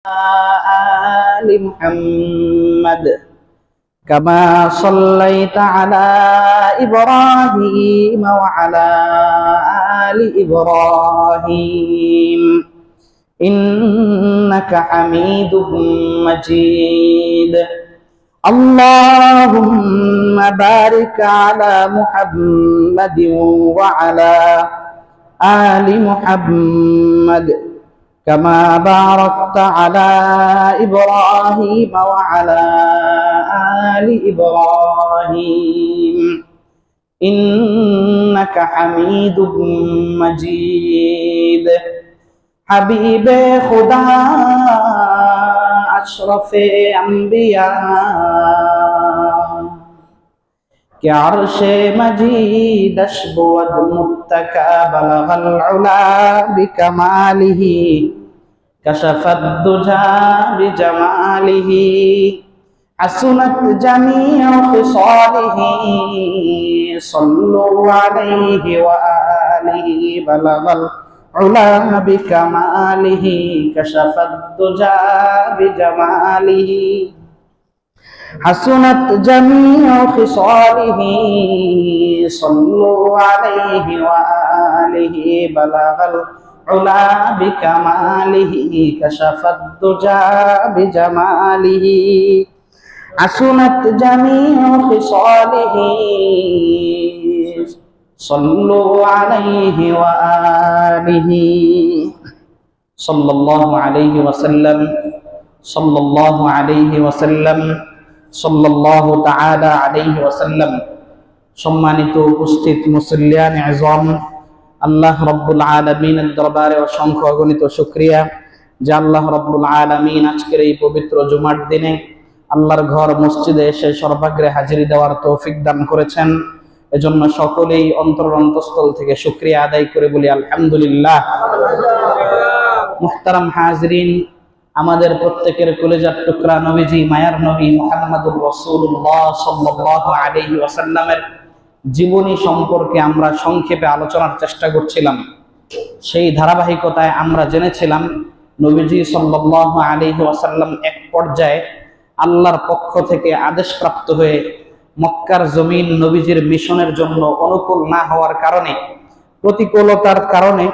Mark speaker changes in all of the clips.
Speaker 1: آل محمد كما صليت على إبراهيم وعلى آل إبراهيم إنك حميد مجيد اللهم بارك على محمد وعلى آل محمد كما باركت على إبراهيم وعلى آل إبراهيم إنك حميد مجيد حبيب خدا अशरफ अंबिया के अर्शे मजीद अशबुद मुत्तका बलगल उला बिकमालिही कशफत दुजा बिजमालिही हसनत जमीअ खिसालिही सल्लु अलैहि व आलिहि बलगल उला बिकमालिही कशफत दुजा बिजमालिही हसनत जमीअ खिसालिही सल्लु अलैहि व आलिहि बलगल उला बिकमालिही कशफत दुजा बिजमालिही हसनत जमीअ खिसालिही सल्लु अलैहि व आलिहि सल्लल्लाहु अलैहि वसल्लम सल्लल्लाहु अलैहि वसल्लम सल्लल्लाहु ताआला अलैहि वसल्लम। सम्मानित उपस्थित मुसल्लियान आज़म, আল্লাহ রব্বুল আলামিনের দরবারে অসংখ্য অগণিত শুকরিয়া যে আল্লাহ রব্বুল আলামিন আজকের এই পবিত্র জুমার দিনে আল্লাহর ঘর মসজিদে এসে সর্বাগ্রে হাজিরি দেওয়ার তৌফিক দান করেছেন। এজন্য সকলেই অন্তরস্থল থেকে শুকরিয়া আদায় করে বলি আলহামদুলিল্লাহ। মুহতারাম হাজরিন, আমাদের প্রত্যেকের কলেজার টুকরা নবীজি মায়ার নবী মুহাম্মদুর রাসূলুল্লাহ সাল্লাল্লাহু আলাইহি ওয়াসাল্লামের জীবনী সম্পর্কে আমরা সংক্ষেপে আলোচনার চেষ্টা করছিলাম। সেই ধারাবাহিকতায় আমরা জেনেছিলাম নবীজি সাল্লাল্লাহু আলাইহি ওয়াসাল্লাম এক পর্যায়ে আল্লাহর পক্ষ থেকে আদেশপ্রাপ্ত হয়ে মক্কার জমিন নবীজির মিশনের জন্য অনুকূল না হওয়ার কারণে, প্রতিকূলতার কারণে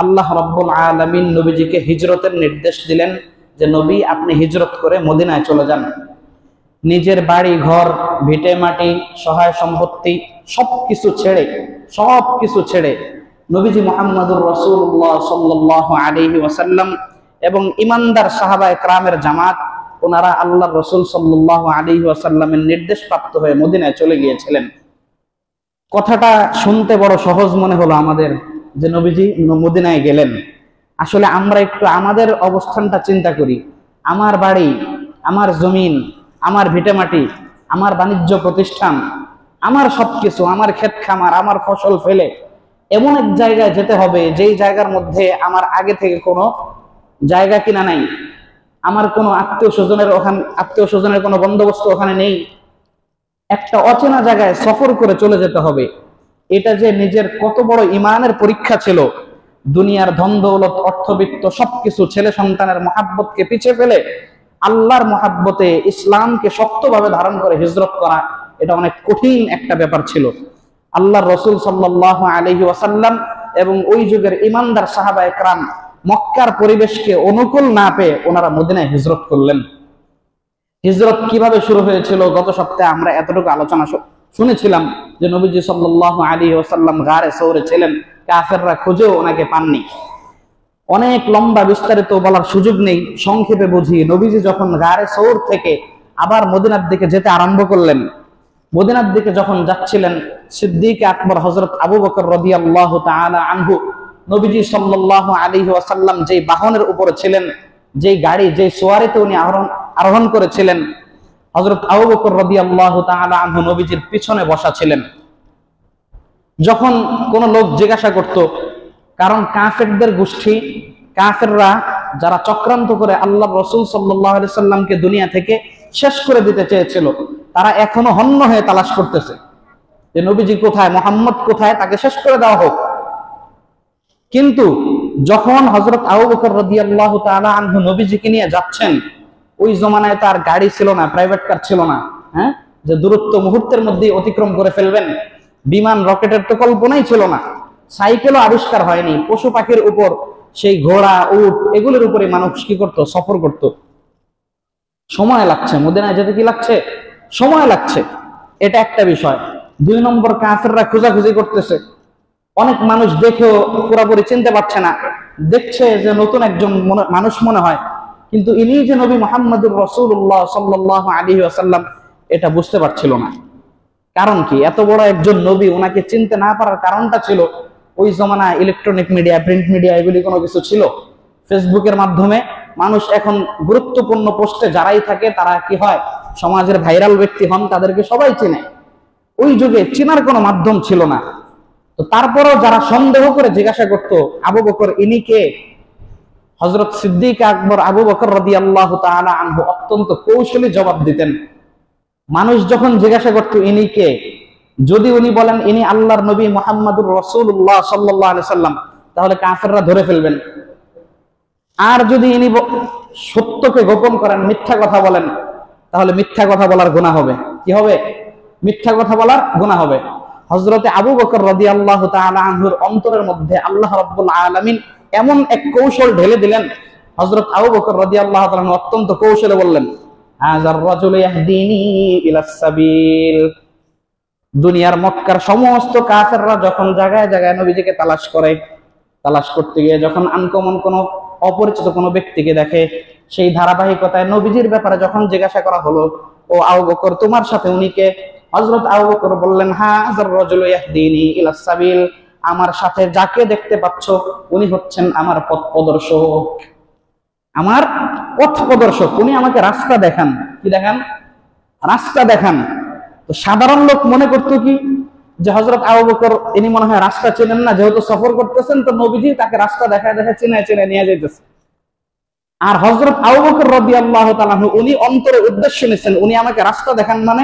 Speaker 1: আল্লাহ রাব্বুল আলামিন নবীজিকে হিজরতের নির্দেশ দিলেন যে নবী আপনি হিজরত করে মদিনায় চলে যান। নিজের বাড়ি ঘর ভিটে মাটি সহায় সম্পত্তি সবকিছু ছেড়ে নবীজি মুহাম্মদুর রাসূলুল্লাহ সাল্লাল্লাহু আলাইহি ওয়াসাল্লাম এবং ইমানদার সাহাবায়ে কেরামের জামাত ওনারা আল্লাহর রাসূল সাল্লাল্লাহু আলাইহি ওয়াসাল্লামের নির্দেশ প্রাপ্ত হয়ে মদিনায় চলে গিয়েছিলেন। কথাটা শুনতে বড় সহজ মনে হলো আমাদের যে নবীজি মদিনায় গেলেন। আসলে আমরা একটু আমাদের অবস্থানটা চিন্তা করি। আমার বাড়ি, আমার জমিন, আমার ভিটেমাটি, আমার বাণিজ্য প্রতিষ্ঠান, আমার সবকিছু, আমার ক্ষেত খামার, আমার ফসল ফেলে এমন এক জায়গায় যেতে হবে যেই জায়গার মধ্যে আমার আগে থেকে কোনো জায়গা কিনা নাই, আমার কোনো আত্মীয় স্বজনের কোনো বন্দোবস্ত ওখানে নেই। একটা অচেনা জায়গায় সফর করে চলে যেতে হবে। এটা যে নিজের কত বড় ইমানের পরীক্ষা ছিল। দুনিয়ার ধন দৌলত অর্থবিত্ত সবকিছু ছেলে সন্তানের মহাব্বতকে পিছিয়ে ফেলে আল্লাহর মহাব্বতে ইসলামকে শক্তভাবে ধারণ করে হিজরত করা, এটা অনেক কঠিন একটা ব্যাপার ছিল। আল্লাহর রাসূল সাল্লাল্লাহু আলাইহি ওয়াসাল্লাম এবং ওই যুগের ইমানদার সাহাবায়ে কেরাম মক্কার পরিবেশকে অনুকূল না পেয়ে ওনারা মদিনায় হিজরত করলেন। হিজরত কিভাবে শুরু হয়েছিল গত সপ্তাহে আমরা এতটুকু আলোচনা শুনেছিলাম যে নবীজি সাল্লাল্লাহু আলাইহি ওয়াসাল্লাম গারে সৌরে ছিলেন, কাফেররা খুঁজেও ওনাকে পাননি। অনেক লম্বা বিস্তারিত বলার সুযোগ নেই, সংক্ষেপে বুঝি। নবীজি যখন গারে সৌর থেকে আবার মদিনার দিকে যেতে আরম্ভ করলেন, মদিনার দিকে যখন যাচ্ছিলেন সিদ্দিক আকবর হযরত আবু বকর রাদিয়াল্লাহু তাআলা আনহু নবীজি সাল্লাল্লাহু আলাইহি ওয়াসাল্লাম যেই বাহনের উপরে ছিলেন, যেই গাড়ি, যেই সোয়ারিতে উনি আরোহণ করেছিলেন, হযরত আবু বকর রাদিয়াল্লাহু তাআলা আনহু নবীজির পিছনে বসা ছিলেন। যখন কোন লোক জিজ্ঞাসা করত, কারণ কাফেরদের গোষ্ঠী, কাফেররা যারা চক্রান্ত করে আল্লাহ রাসূল সাল্লাল্লাহু আলাইহি সাল্লামকে দুনিয়া থেকে শেষ করে দিতে চেয়েছিল, তারা এখনো হন্য হয়ে তালাশ করতেছে যে নবীজি কোথায়, মুহাম্মদ কোথায়, তাকে শেষ করে দেওয়া হোক। কিন্তু যখন হযরত আবু বকর রাদিয়াল্লাহু তাআলা আনহু নবীজিকে নিয়ে যাচ্ছেন, ওই জমানায় তার গাড়ি ছিল না, প্রাইভেট কার ছিল না, হ্যাঁ, যে দূরত্ব মুহূর্তের মধ্যে অতিক্রম করে ফেলবেন। বিমান রকেটের তো কল্পনাই ছিল না, সাইকেলও আবিষ্কার হয়নি। পশু পাখির উপর, সেই ঘোড়া, উট, এগুলোর উপরে মানুষ কি করত? সফর করত। সময় লাগছে, মদিনায় যেতে কি লাগছে? সময় লাগছে। এটা একটা বিষয়। 2 নম্বর, কাফেররা খোঁজাখুঁজি করতেছে। অনেক মানুষ দেখেও পুরোপুরি চিনতে পারছে না, দেখছে যে নতুন একজন মানুষ মনে হয়, কিন্তু ইনি যে নবী মুহাম্মদুর রাসূলুল্লাহ সাল্লাল্লাহু আলাইহি ওয়াসাল্লাম এটা বুঝতে পারছিল না। কারণ কি? এত বড় একজন নবী, ওনাকে চিনতে না পারার কারণটা ছিল ওই জমানায় ইলেকট্রনিক মিডিয়া, প্রিন্ট মিডিয়া এগুলি কোনো কিছু ছিল। ফেসবুকের মাধ্যমে মানুষ এখন গুরুত্বপূর্ণ পোস্টে যারাই থাকে তারা কি হয়? সমাজের ভাইরাল ব্যক্তি হন, তাদেরকে সবাই চেনে। ওই যুগে চেনার কোনো মাধ্যম ছিল না। তো তারপরেও যারা সন্দেহ করে জিজ্ঞাসা করতো আবু বকর ইনি কে, হযরত সিদ্দিক আকবর আবু বকর রাদিয়াল্লাহু তাআলা আনহু অত্যন্ত কৌশলী জবাব দিতেন। মানুষ যখন জিজ্ঞাসা করতো ইনি কে, যদি উনি বলেন ইনি আল্লাহর নবী মুহাম্মদুর রাসূলুল্লাহ সাল্লাল্লাহু আলাইহি সাল্লাম, তাহলে কাফেররা ধরে ফেলবেন। আর যদি ইনি সত্যকে গোপন করেন, মিথ্যা কথা বলেন, তাহলে মিথ্যা কথা বলার গুনাহ হবে। কি হবে? মিথ্যা কথা বলার গুনাহ হবে। হযরতে আবু বকর রাদিয়াল্লাহু তাআলা আনহুর অন্তরের মধ্যে আল্লাহ রাব্বুল আলামিন এমন এক কৌশল ঢেলে দিলেন, হযরত আবু বকর রাদিয়াল্লাহু তাআলা অত্যন্ত কৌশলে বললেন, হাযার রাজুলু ইয়াহদিনি ইলাস সাবিল। দুনিয়ার মক্কার সমস্ত কাফেররা যখন জায়গায় জায়গায় নবীজিকে তালাশ করে, তালাশ করতে গিয়ে যখন আনকমন কোনো অপরিচিত কোনো ব্যক্তিকে দেখে, সেই ধারাবাহিকতায় নবীজির ব্যাপারে যখন জিজ্ঞাসা করা হলো, ও আবু বকর তোমার সাথে উনি কে? হযরত আবু বকর বললেন, হাযার রাজুলু ইয়াহদিনি ইলাস সাবিল। আমার সাথে যাকে দেখতে পাচ্ছ উনি হচ্ছেন আমার পথ প্রদর্শক, আমার পথ প্রদর্শক। উনি আমাকে রাস্তা দেখান। কি দেখান? রাস্তা দেখান। তো সাধারণ লোক মনে করতো কি, যে হযরত আবু বকর ইনি মনে হয় রাস্তা চেনেন না, যেহেতু সফর করতেছেন তো নবীজি তাকে রাস্তা দেখায় দেখায় চিনে নিয়ে যাইতেছে। আর হযরত আবু বকর রাদিয়াল্লাহু তাআলা উনি অন্তরে উদ্দেশ্য নিছেন, উনি আমাকে রাস্তা দেখান মানে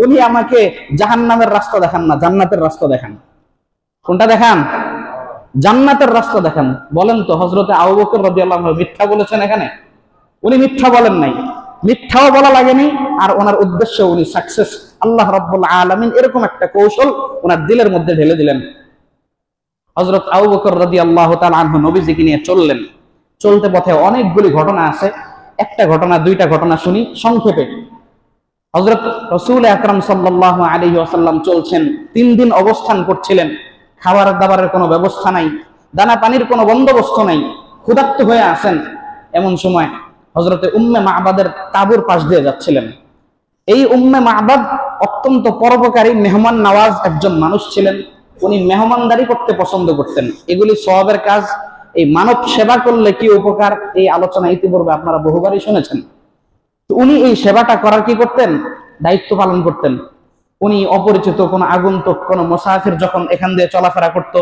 Speaker 1: উনি আমাকে জাহান্নামের রাস্তা দেখান না, জান্নাতের রাস্তা দেখান। কোনটা দেখান? জান্নাতের রাস্তা দেখান। বলেন তো হযরতে আবু বকর রাদিয়াল্লাহু আনহু মিথ্যা বলেছেন এখানে? উনি মিথ্যা বলেন নাই, মিথ্যাও বলা লাগেনি, আর ওনার উদ্দেশ্য উনি সাকসেস। আল্লাহ রাব্বুল আলামিন এরকম একটা কৌশল ওনার দিলের মধ্যে ঢেলে দিলেন। হযরত আবু বকর রাদিয়াল্লাহু তাআলা আনহু নবীজিকে নিয়ে চললেন। চলতে পথে অনেকগুলি ঘটনা আছে, একটা ঘটনা দুইটা ঘটনা শুনি সংক্ষেপে। হযরত রাসূল আকরাম সাল্লাল্লাহু আলাইহি ওয়াসাল্লাম চলছেন, 3 দিন অবস্থান করছিলেন। খাবার দাবারের কোনো ব্যবস্থা নাই, দানা পানির কোনো বন্দোবস্ত নাই, ক্ষুধার্ত হয়ে আছেন। এমন সময় হযরতে উম্মে মা'বাদের তাঁবুর পাশ দিয়ে যাচ্ছিলেন। এই উম্মে মা'বাদ অত্যন্ত পরোপকারী, মেহমান নওয়াজ একজন মানুষ ছিলেন। উনি মেহমানদারি করতে পছন্দ করতেন। এগুলি সওয়াবের কাজ। এই মানব সেবা করলে কি উপকার, এই আলোচনা ইতিপূর্বে আপনারা বহুবারই শুনেছেন। তো উনি এই সেবাটা করার কি করতেন? দায়িত্ব পালন করতেন। উনি অপরিচিত কোনো আগন্তুক, কোনো মুসাফির যখন এখান দিয়ে চলাফেরা করত,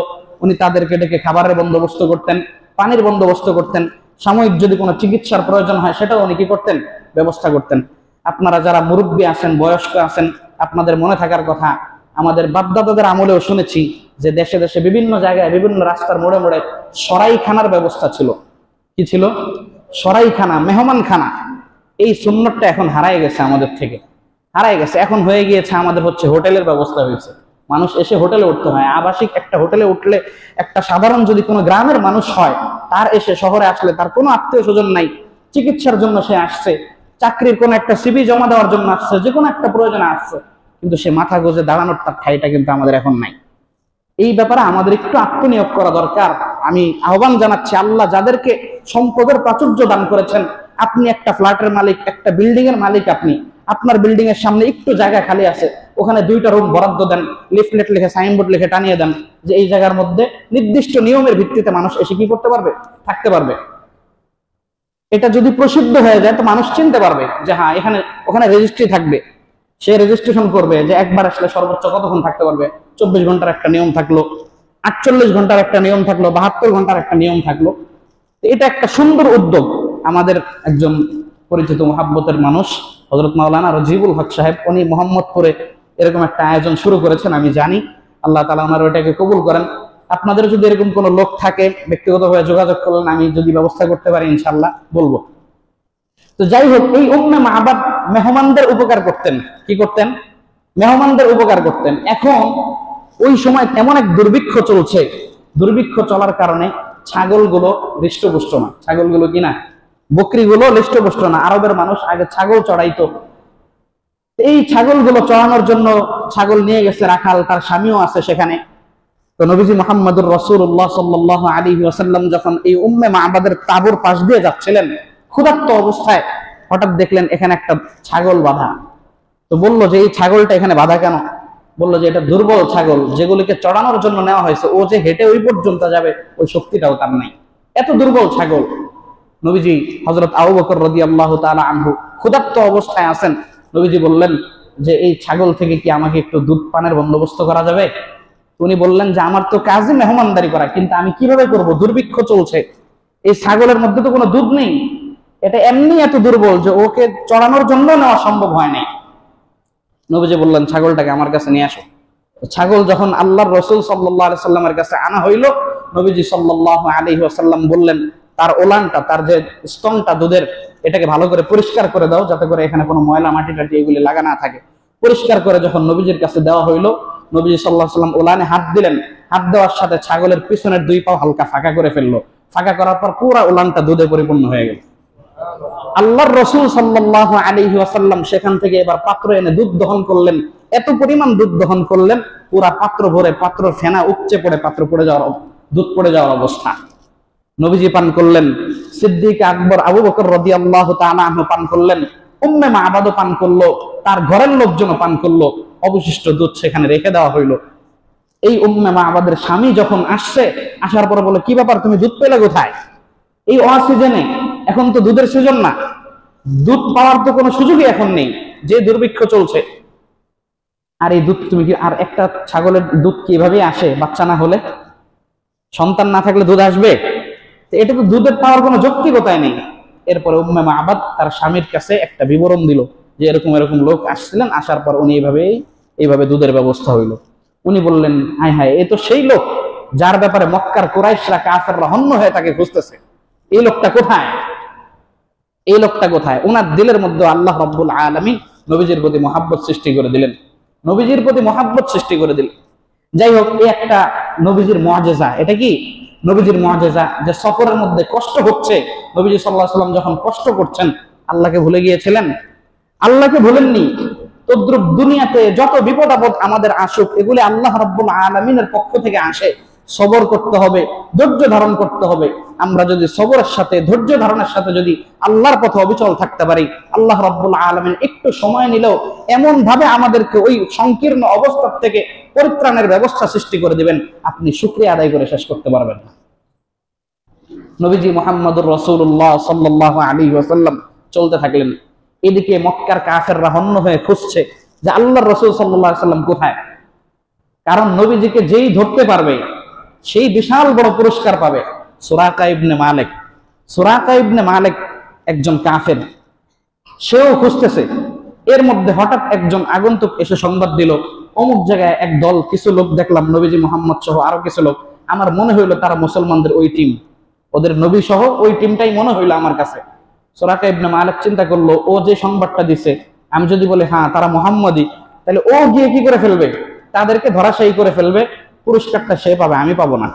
Speaker 1: উনি তাদেরকে ডেকে খাবারের বন্দোবস্ত করতেন, পানির বন্দোবস্ত করতেন। সাময়িক যদি কোনো চিকিৎসার প্রয়োজন হয় সেটাও উনি কি করতেন? ব্যবস্থা করতেন। আপনারা যারা মুরব্বী আছেন, বয়স্ক আছেন, আপনাদের মনে থাকার কথা, আমাদের বাপদাদাদের আমলেও শুনেছি যে দেশে দেশে বিভিন্ন জায়গায় বিভিন্ন রাস্তার মোড়ে মোড়ে সরাইখানার ব্যবস্থা ছিল। কি ছিল? সরাইখানা, মেহমানখানা। এই সুন্নতটা এখন হারায় গেছে আমাদের থেকে, হারায় গেছে। এখন হয়ে গিয়েছে আমাদের হচ্ছে হোটেলের ব্যবস্থা হয়েছে। মানুষ এসে হোটেলে উঠতে হয়। আবাসিক একটা হোটেলে উঠলে একটা সাধারণ যদি কোনো গ্রামের মানুষ হয়, তার এসে শহরে আসলে তার কোনো আত্মীয় স্বজন নাই, চিকিৎসার জন্য সে আসছে, চাকরির কোনো একটা সিভি জমা দেওয়ার জন্য আসছে, যে কোনো একটা প্রয়োজনে আসছে, কিন্তু সে মাথা গোজে দাঁড়ানোর তার ঠাইটা কিন্তু আমাদের এখন নাই। এই ব্যাপারে আমাদের একটু আত্মনিয়োগ করা দরকার। আমি আহ্বান জানাচ্ছি, আল্লাহ যাদেরকে সম্পদের প্রাচুর্য দান করেছেন, আপনি একটা ফ্ল্যাটের মালিক, একটা বিল্ডিং এর মালিক, আপনি আপনার বিল্ডিং এর সামনে একটু জায়গা খালি আছে, ওখানে 2টা রুম বরাদ্দ দেন, লিফলেট লিখে, সাইনবোর্ড লিখে টানিয়ে দেন যে এই জায়গার মধ্যে নির্দিষ্ট নিয়মের ভিত্তিতে মানুষ এসে কি করতে পারবে? থাকতে পারবে। এটা যদি প্রসিদ্ধ হয়ে যায় তো মানুষ চিনতে পারবে যে হ্যাঁ এখানে, ওখানে রেজিস্ট্রি থাকবে। সে রেজিস্ট্রেশন করবে যে একবার আসলে সর্বোচ্চ কতক্ষণ থাকতে পারবে। 24 ঘন্টার একটা নিয়ম থাকলো, 48 ঘন্টার একটা নিয়ম থাকলো, 72 ঘন্টার একটা নিয়ম থাকলো। এটা একটা সুন্দর উদ্যোগ। আমাদের একজন পরিচিত মুহাব্বতের মানুষ হযরত মাওলানা রাজিবুল হক সাহেব, উনি মোহাম্মদপুরে এরকম একটা আয়োজন শুরু করেছেন। আমি জানি, আল্লাহ তাআলা ওনার ওইটাকে কবুল করেন। আপনাদের যদি এরকম কোনো লোক থাকে ব্যক্তিগতভাবে যোগাযোগ করলেন, আমি যদি ব্যবস্থা করতে পারি ইনশাল্লাহ বলবো। তো যাই হোক, এই উম্মে মা'বাদ মেহমানদের উপকার করতেন। কি করতেন? মেহমানদের উপকার করতেন। এখন ওই সময় এমন এক দুর্ভিক্ষ চলছে, দুর্ভিক্ষ চলার কারণে ছাগলগুলো হৃষ্টপুষ্ট না। ছাগলগুলো কি না, বকরিগুলো হৃষ্টপুষ্ট না। আরবের মানুষ আগে ছাগল চড়াইতো। এই ছাগলগুলো চড়ানোর জন্য ছাগল নিয়ে গেছে রাখাল, তার স্বামীও আছে সেখানে। তো নবীজি মুহাম্মদুর রাসূলুল্লাহ সাল্লাল্লাহু আলাইহি ওয়াসাল্লাম যখন এই উম্মে মা'বাদের তাঁবুর পাশ দিয়ে যাচ্ছিলেন ক্ষুধার্ত অবস্থায়, হঠাৎ দেখলেন এখানে একটা ছাগল বাঁধা। তো বললো যে এই ছাগলটা এখানে বাঁধা কেন? বললো যে এটা দুর্বল ছাগল, যেগুলিকে চড়ানোর জন্য নেওয়া হয়েছে, ও যে হেঁটে ওই পর্যন্ত যাবে ওই শক্তিটাও তার নাই, এত দুর্বল ছাগল। নবীজি হযরত আবু বকর রাদিয়াল্লাহু তাআলা আনহু ক্ষুধার্ত অবস্থায় আছেন। নবীজি বললেন যে এই ছাগল থেকে কি আমাকে একটু দুধ পানের বন্দোবস্ত করা যাবে? উনি বললেন যে আমার তো কাজই মেহমানদারি করা, কিন্তু আমি কিভাবে করব? দুর্ভিক্ষ চলছে, এই ছাগলের মধ্যে তো কোনো দুধ নেই, এটা এমনি এত দুর্বল যে ওকে চড়ানোর জন্য নেওয়া সম্ভব হয় নাই। নবীজি বললেন ছাগলটাকে আমার কাছে নিয়ে আসো। ছাগল যখন আল্লাহর রাসূল সাল্লাল্লাহু আলাইহি ওয়াসাল্লামের কাছে আনা হইল, নবীজি সাল্লাল্লাহু আলাইহি ওয়াসাল্লাম বললেন তার ওলানটা, তার যে স্তনটা দুধের, এটাকে ভালো করে পরিষ্কার করে দাও, যাতে করে এখানে কোনো ময়লা মাটি টাটি এগুলি লাগা না থাকে। পরিষ্কার করে যখন নবীজির কাছে দেওয়া হইল, নবীজি সাল্লাল্লাহু আলাইহি ওয়াসাল্লাম ওলানে হাত দিলেন। হাত দেওয়ার সাথে ছাগলের পিছনের দুই পাও হালকা ফাঁকা করে ফেললো। ফাঁকা করার পর পুরো ওলানটা দুধে পরিপূর্ণ হয়ে গেল। আল্লাহর রাসূল সাল্লাল্লাহু আলাইহি ওয়াসাল্লাম সেখান থেকে এবার পাত্র এনে দুধ দহন করলেন। এত পরিমাণ দুধ দহন করলেন, পুরা পাত্র ভরে, পাত্র ফেনা উপচে পড়ে, পাত্র পড়ে যাওয়ার, দুধ পড়ে যাওয়ার অবস্থা। নবীজি পান করলেন, সিদ্দিক আকবর আবু বকর রাদিয়াল্লাহু তাআলা আনহু পান করলেন, উম্মে মা'বাদও পান করলো, তার ঘরের লোকজনও পান করলো। অবশিষ্ট দুধ সেখানে রেখে দেওয়া হইল। এই উম্মে মা'বাদের স্বামী যখন আসছে, আসার পরে বলে কি ব্যাপার, তুমি দুধ পেলে কোথায়? এই অসিজনে, এখন তো দুধের সিজন না, দুধ পাওয়ার তো কোনো সুযোগই এখন নেই, যে দুর্ভিক্ষ চলছে। আর এই দুধ তুমি কি, আর একটা ছাগলের দুধ কিভাবে আসে বাচ্চা না হলে? সন্তান না থাকলে দুধ আসবে? এটা তো দুধের পাওয়ার কোনো যৌক্তিকতাই নেই। এরপরে উম্মে মা'বাদ তার স্বামীর কাছে একটা বিবরণ দিল যে এরকম এরকম লোক আসছিলেন, আসার পর উনি এইভাবে দুধের ব্যবস্থা হইল। উনি বললেন হায় হায়, এ তো সেই লোক যার ব্যাপারে মক্কার কুরাইশরা কাফেররা হন্য হয়ে তাকে খুঁজতেছে। এই লোকটা কোথায়? এই লোকটা কোথায়? ওনার দিলের মধ্যে আল্লাহ রাব্বুল আলামিন নবীজির প্রতি মহাব্বত সৃষ্টি করে দিলেন, নবীজির প্রতি মহাব্বত সৃষ্টি করে দিলেন। যাই হোক, এই একটা নবীজির মুআজিজা। এটা কি নবীজির মুআজিজা? যে সফরের মধ্যে কষ্ট হচ্ছে, নবীজি সাল্লাল্লাহু আলাইহি ওয়াসাল্লাম যখন কষ্ট করছেন, আল্লাহকে ভুলে গিয়েছিলেন? আল্লাহকে ভুলেননি। তদ্রুপ দুনিয়াতে যত বিপদ আপদ আমাদের আসুক, এগুলি আল্লাহ রাব্বুল আলামিনের পক্ষ থেকে আসে। সবর করতে হবে, ধৈর্য ধারণ করতে হবে। আমরা যদি সবরের সাথে, ধৈর্য ধারণের সাথে যদি আল্লাহর পথে অবিচল থাকতে পারি, আল্লাহ রাব্বুল আলামিন একটু সময় নিলেও এমন ভাবে আমাদেরকে ওই সংকীর্ণ অবস্থা থেকে পরিত্রাণের ব্যবস্থা সৃষ্টি করে দিবেন, আপনি শুকরিয়া আদায় করে শেষ করতে পারবেন না। নবীজি মুহাম্মদুর রাসূলুল্লাহ সাল্লাল্লাহু আলাইহি ওয়াসাল্লাম চলতে থাকলেন। এদিকে মক্কার কাফেররা হন্য হয়ে খুঁজছে যে আল্লাহর রাসূল সাল্লাল্লাহু আলাইহি ওয়াসাল্লাম কোথায়। কারণ নবীজিকে যেই ধরতে পারবে সেই বিশাল বড় পুরস্কার পাবে। সুরাকা ইবনে মালিক, সুরাকা ইবনে মালিক একজন কাফের, সেও খুঁজতেছে। এর মধ্যে হঠাৎ একজন আগন্তুক এসে সংবাদ দিল, অমুক জায়গায় এক দল, কিছু লোক দেখলাম, নবীজি মুহাম্মদ সহ আরো কিছু লোক। আমার মনে হইলো তারা মুসলমানদের ওই টিম, ওদের নবী সহ ওই টিমটাই মনে হইলো আমার কাছে। সুরাকা ইবনে মালিক চিন্তা করলো, ও যে সংবাদটা দিছে, আমি যদি বলি হ্যাঁ তারা মুহাম্মদী, তাহলে ও গিয়ে কি করে ফেলবে? তাদেরকে ধরাশায়ী করে ফেলবে, পুরস্কারটা সে পাবে, আমি পাবো না।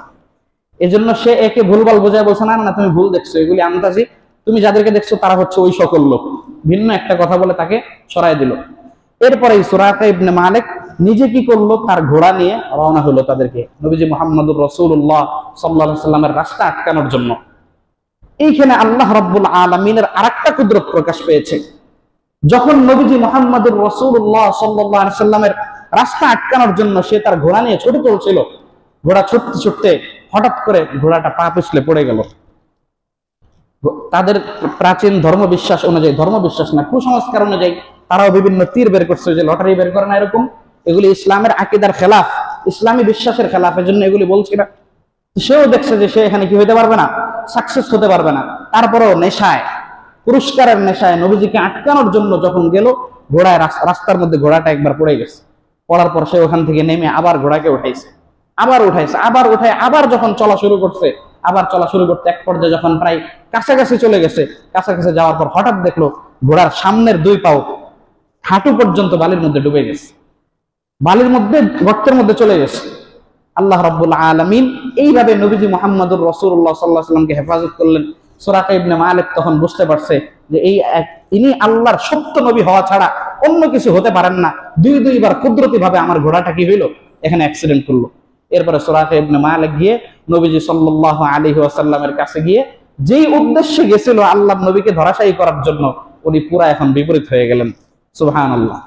Speaker 1: এজন্য সে একে ভুলভাল বোঝায় বলছে, না না তুমি ভুল দেখছো, এগুলি আন্দাজি, তুমি যাদেরকে দেখছো তারা হচ্ছে ওই সকল লোক। ভিন্ন একটা কথা বলে তাকে সরাই দিল। এরপরে সুরাকা ইবনে মালিক নিজে কি করলো, তার ঘোড়া নিয়ে রওনা হলো তাদেরকে নবীজি মুহাম্মদুর রাসূলুল্লাহ সাল্লাল্লাহু আলাইহি ওয়াসাল্লামের রাস্তা আটকানোর জন্য। এইখানে আল্লাহ রাব্বুল আলামিনের আরেকটা কুদরত প্রকাশ পেয়েছে। যখন নবীজি মুহাম্মদুর রাসূলুল্লাহ সাল্লাল্লাহু আলাইহি ওয়াসাল্লামের রাস্তা আটকানোর জন্য সে তার ঘোড়া নিয়ে ছুটে চলছিল, ঘোড়া ছুটতে ছুটতে হঠাৎ করে ঘোড়াটা পা পিছলে পড়ে গেল। তাদের প্রাচীন ধর্মবিশ্বাস অনুযায়ী, ধর্মবিশ্বাস না, কুসংস্কার অনুযায়ী তারাও বিভিন্ন তীর বের করছে, যে লটারি বের করে না এরকম, এগুলি ইসলামের আকীদার খেলাফ, ইসলামী বিশ্বাসের খেলাফ, এজন্য এগুলি বলছি না। সেও দেখছে যে সে এখানে কি হইতে পারবে না, সাকসেস হতে পারবে না। তারপরেও নেশায়, পুরস্কারের নেশায় নবীজিকে আটকানোর জন্য যখন গেল, ঘোড়ায় রাস্তার মধ্যে ঘোড়াটা একবার পড়ে গেছে। পড়ার পর সে ওখান থেকে নেমে আবার ঘোড়াকে উঠাইছে। আবার উঠাইছে, আবার উঠায় আবার যখন চলা শুরু করছে, আবার চলা শুরু করতে এক পর্যায়ে যখন প্রায় কাছাকাছি চলে গেছে, কাছাকাছি যাওয়ার পর হঠাৎ দেখলো ঘোড়ার সামনের দুই পাও হাঁটু পর্যন্ত বালির মধ্যে ডুবে গেছে, বালির মধ্যে গর্তের মধ্যে চলে গেছে। আল্লাহ রাব্বুল আলামিন এইভাবে নবীজি মুহাম্মদুর রাসূলুল্লাহ সাল্লাল্লাহু আলাইহি ওয়াসাল্লামকে হেফাজত করলেন। সুরাকা ইবনে মালিক তখন বুঝতে পারছে যে ইনি আল্লাহর সত্য নবী হওয়া ছাড়া অন্য কিছু হতে পারেন না। দুইবার কুদরতি ভাবে আমার ঘোড়াটা কি হইলো, এখানে অ্যাক্সিডেন্ট করলো। এরপরে সুরাকা ইবনে মালিক গিয়ে নবীজি সাল্লাল্লাহু আলাইহি ওয়াসাল্লামের কাছে গিয়ে যেই উদ্দেশ্যে গেছিল আল্লাহর নবীকে ধরাশায়ী করার জন্য, উনি পুরা এখন বিপরীত হয়ে গেলেন। সুবহানাল্লাহ।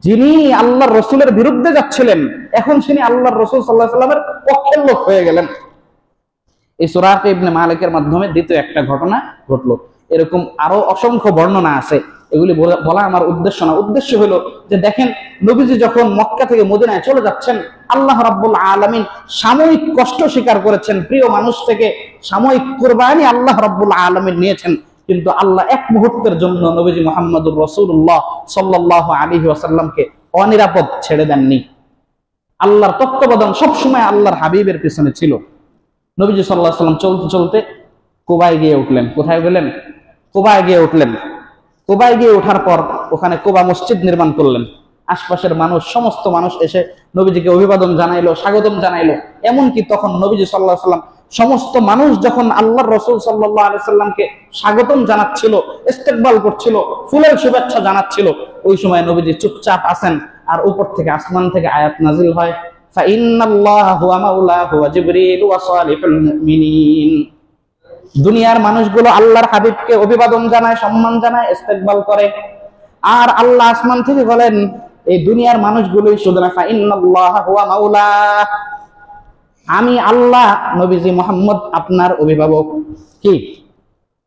Speaker 1: যিনি আল্লাহর রসুলের বিরুদ্ধে যাচ্ছিলেন, এখন তিনি আল্লাহর রসুল সাল্লাল্লাহু আলাইহি ওয়াসাল্লামের পক্ষের লোক হয়ে গেলেন। এই সুরাকা ইবনে মালিকের মাধ্যমে দ্বিতীয় একটা ঘটনা ঘটলো। এরকম আরো অসংখ্য বর্ণনা আছে, এগুলি বলা আমার উদ্দেশ্য না। উদ্দেশ্য হলো যে দেখেন, নবীজি যখন মক্কা থেকে মদিনায় চলে যাচ্ছেন, আল্লাহ রাব্বুল আলামিন সাময়িক কষ্ট স্বীকার করেছেন, প্রিয় মানুষ থেকে সাময়িক কুরবানি আল্লাহ রাব্বুল আলামিন নিয়েছেন, কিন্তু আল্লাহ এক মুহূর্তের জন্য নবীজি মুহাম্মদুর রাসূলুল্লাহ সাল্লাল্লাহু আলাইহি ওয়াসাল্লামকে অনিরাপদ ছেড়ে দেননি। আল্লাহর তত্ত্বাবধান সবসময় আল্লাহর হাবিবের পিছনে ছিল। নবীজি সাল্লাল্লাহু আলাইহি ওয়াসাল্লাম চলতে চলতে কুবায় গিয়ে উঠলেন। কোথায় গেলেন? কুবায় গিয়ে উঠলেন। কুবায় গিয়ে ওঠার পর ওখানে কুবা মসজিদ নির্মাণ করলেন। আশপাশের মানুষ, সমস্ত মানুষ এসে নবীজিকে অভিবাদন জানাইলো, স্বাগতম জানাইলো। এমনকি তখন নবীজি সাল্লাল্লাহু আলাইহি ওয়াসাল্লাম সমস্ত মানুষ যখন আল্লাহর রাসূল সাল্লাল্লাহু আলাইহি ওয়াসাল্লামকে স্বাগতম জানাচ্ছিল, ইস্তেকবাল করছিল, ফুলের শুভেচ্ছা জানাচ্ছিল, ওই সময় নবীজি চুপচাপ আছেন। আর উপর থেকে আসমান থেকে আয়াত নাজিল হয়, ফাইন্নাল্লাহা হুয়া মাওলাহু ওয়া জিবরিল ওয়া সালিহুল মুমিনিন। দুনিয়ার মানুষগুলো আল্লাহর হাবিবকে অভিবাদন জানায়, সম্মান জানায়, ইস্তেকবাল করে। আর আল্লাহ আসমান থেকে বলেন, এই দুনিয়ার মানুষগুলোই শুধু না, ফাইন্নাল্লাহা হুয়া মাওলাহ, আমি আল্লাহ নবীজি মুহাম্মদ আপনার অভিভাবক। কি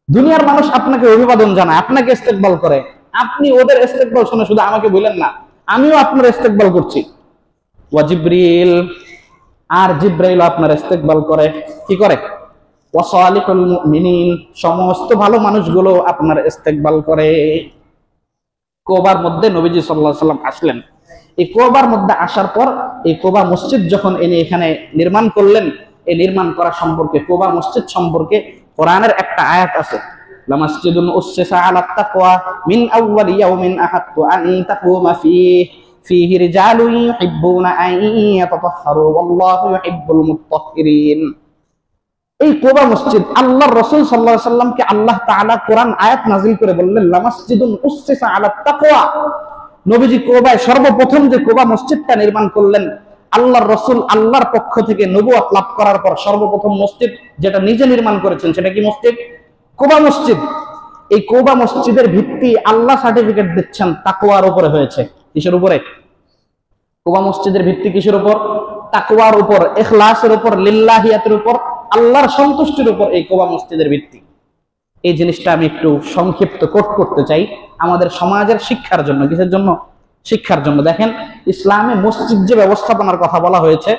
Speaker 1: দুনিয়ার মানুষ আপনাকে অভিবাদন জানায়, আপনাকে ইস্তেকবাল করে, আপনি ওদের ইস্তেকবাল শুনে শুধু আমাকে বলেন না, আমিও আপনার ইস্তেকবাল করছি। ওয়া জিবরিল, আর জিব্রাইল আপনার ইস্তেকবাল করে। কি করে? ওয়া সালিহুল মুমিনিন, সমস্ত ভালো মানুষগুলো আপনার ইস্তেকবাল করে। কুবার মধ্যে নবীজি সাল্লাল্লাহু আলাইহি ওয়াসাল্লাম আসলেন। এই কুবার মধ্যে আসার পর এই কুবা মসজিদ যখন এনে এখানে নির্মাণ করলেন, এই নির্মাণ করা সম্পর্কে, কুবা মসজিদ সম্পর্কে কোরআনের একটা আয়াত আছে, লামাসজিদুন উসসিসা আলাত তাকওয়া মিন আউওয়ালি ইয়াউমিন আহাক্কু আন তাকুমা ফীহি রিজালুন ইউহিব্বুনা আন ইয়াতাতাহহারু ওয়াল্লাহু ইউহিব্বুল মুত্তাহহিরিন। এই কুবা মসজিদ আল্লাহর রাসূল সাল্লাল্লাহু আলাইহি ওয়াসাল্লামকে আল্লাহ তাআলা কোরআন আয়াত নাযিল করে বললেন, লামাসজিদুন উসসিসা আলাত তাকওয়া। নবীজি কুবায় সর্বপ্রথম যে কুবা মসজিদটা নির্মাণ করলেন, আল্লাহর রাসূল আল্লাহর পক্ষ থেকে নবুয়ত লাভ করার পর সর্বপ্রথম মসজিদ যেটা নিজে নির্মাণ করেছেন, সেটা কি মসজিদ? কুবা মসজিদ। এই কুবা মসজিদের ভিত্তি আল্লাহ সার্টিফিকেট দিচ্ছেন তাকওয়ার উপরে হয়েছে। কিসের উপরে? কুবা মসজিদের ভিত্তি কিসের উপর? তাকওয়ার উপর, ইখলাসের উপর, লিল্লাহিয়াতের উপর, আল্লাহর সন্তুষ্টির উপর এই কুবা মসজিদের ভিত্তি। এই জিনিসটা আমি একটু সংক্ষিপ্ত কোট করতে চাই আমাদের সমাজের শিক্ষার জন্য। কিসের জন্য? শিক্ষার জন্য। দেখেন, ইসলামে মসজিদ যে ব্যবস্থাপনার কথা বলা হয়েছে,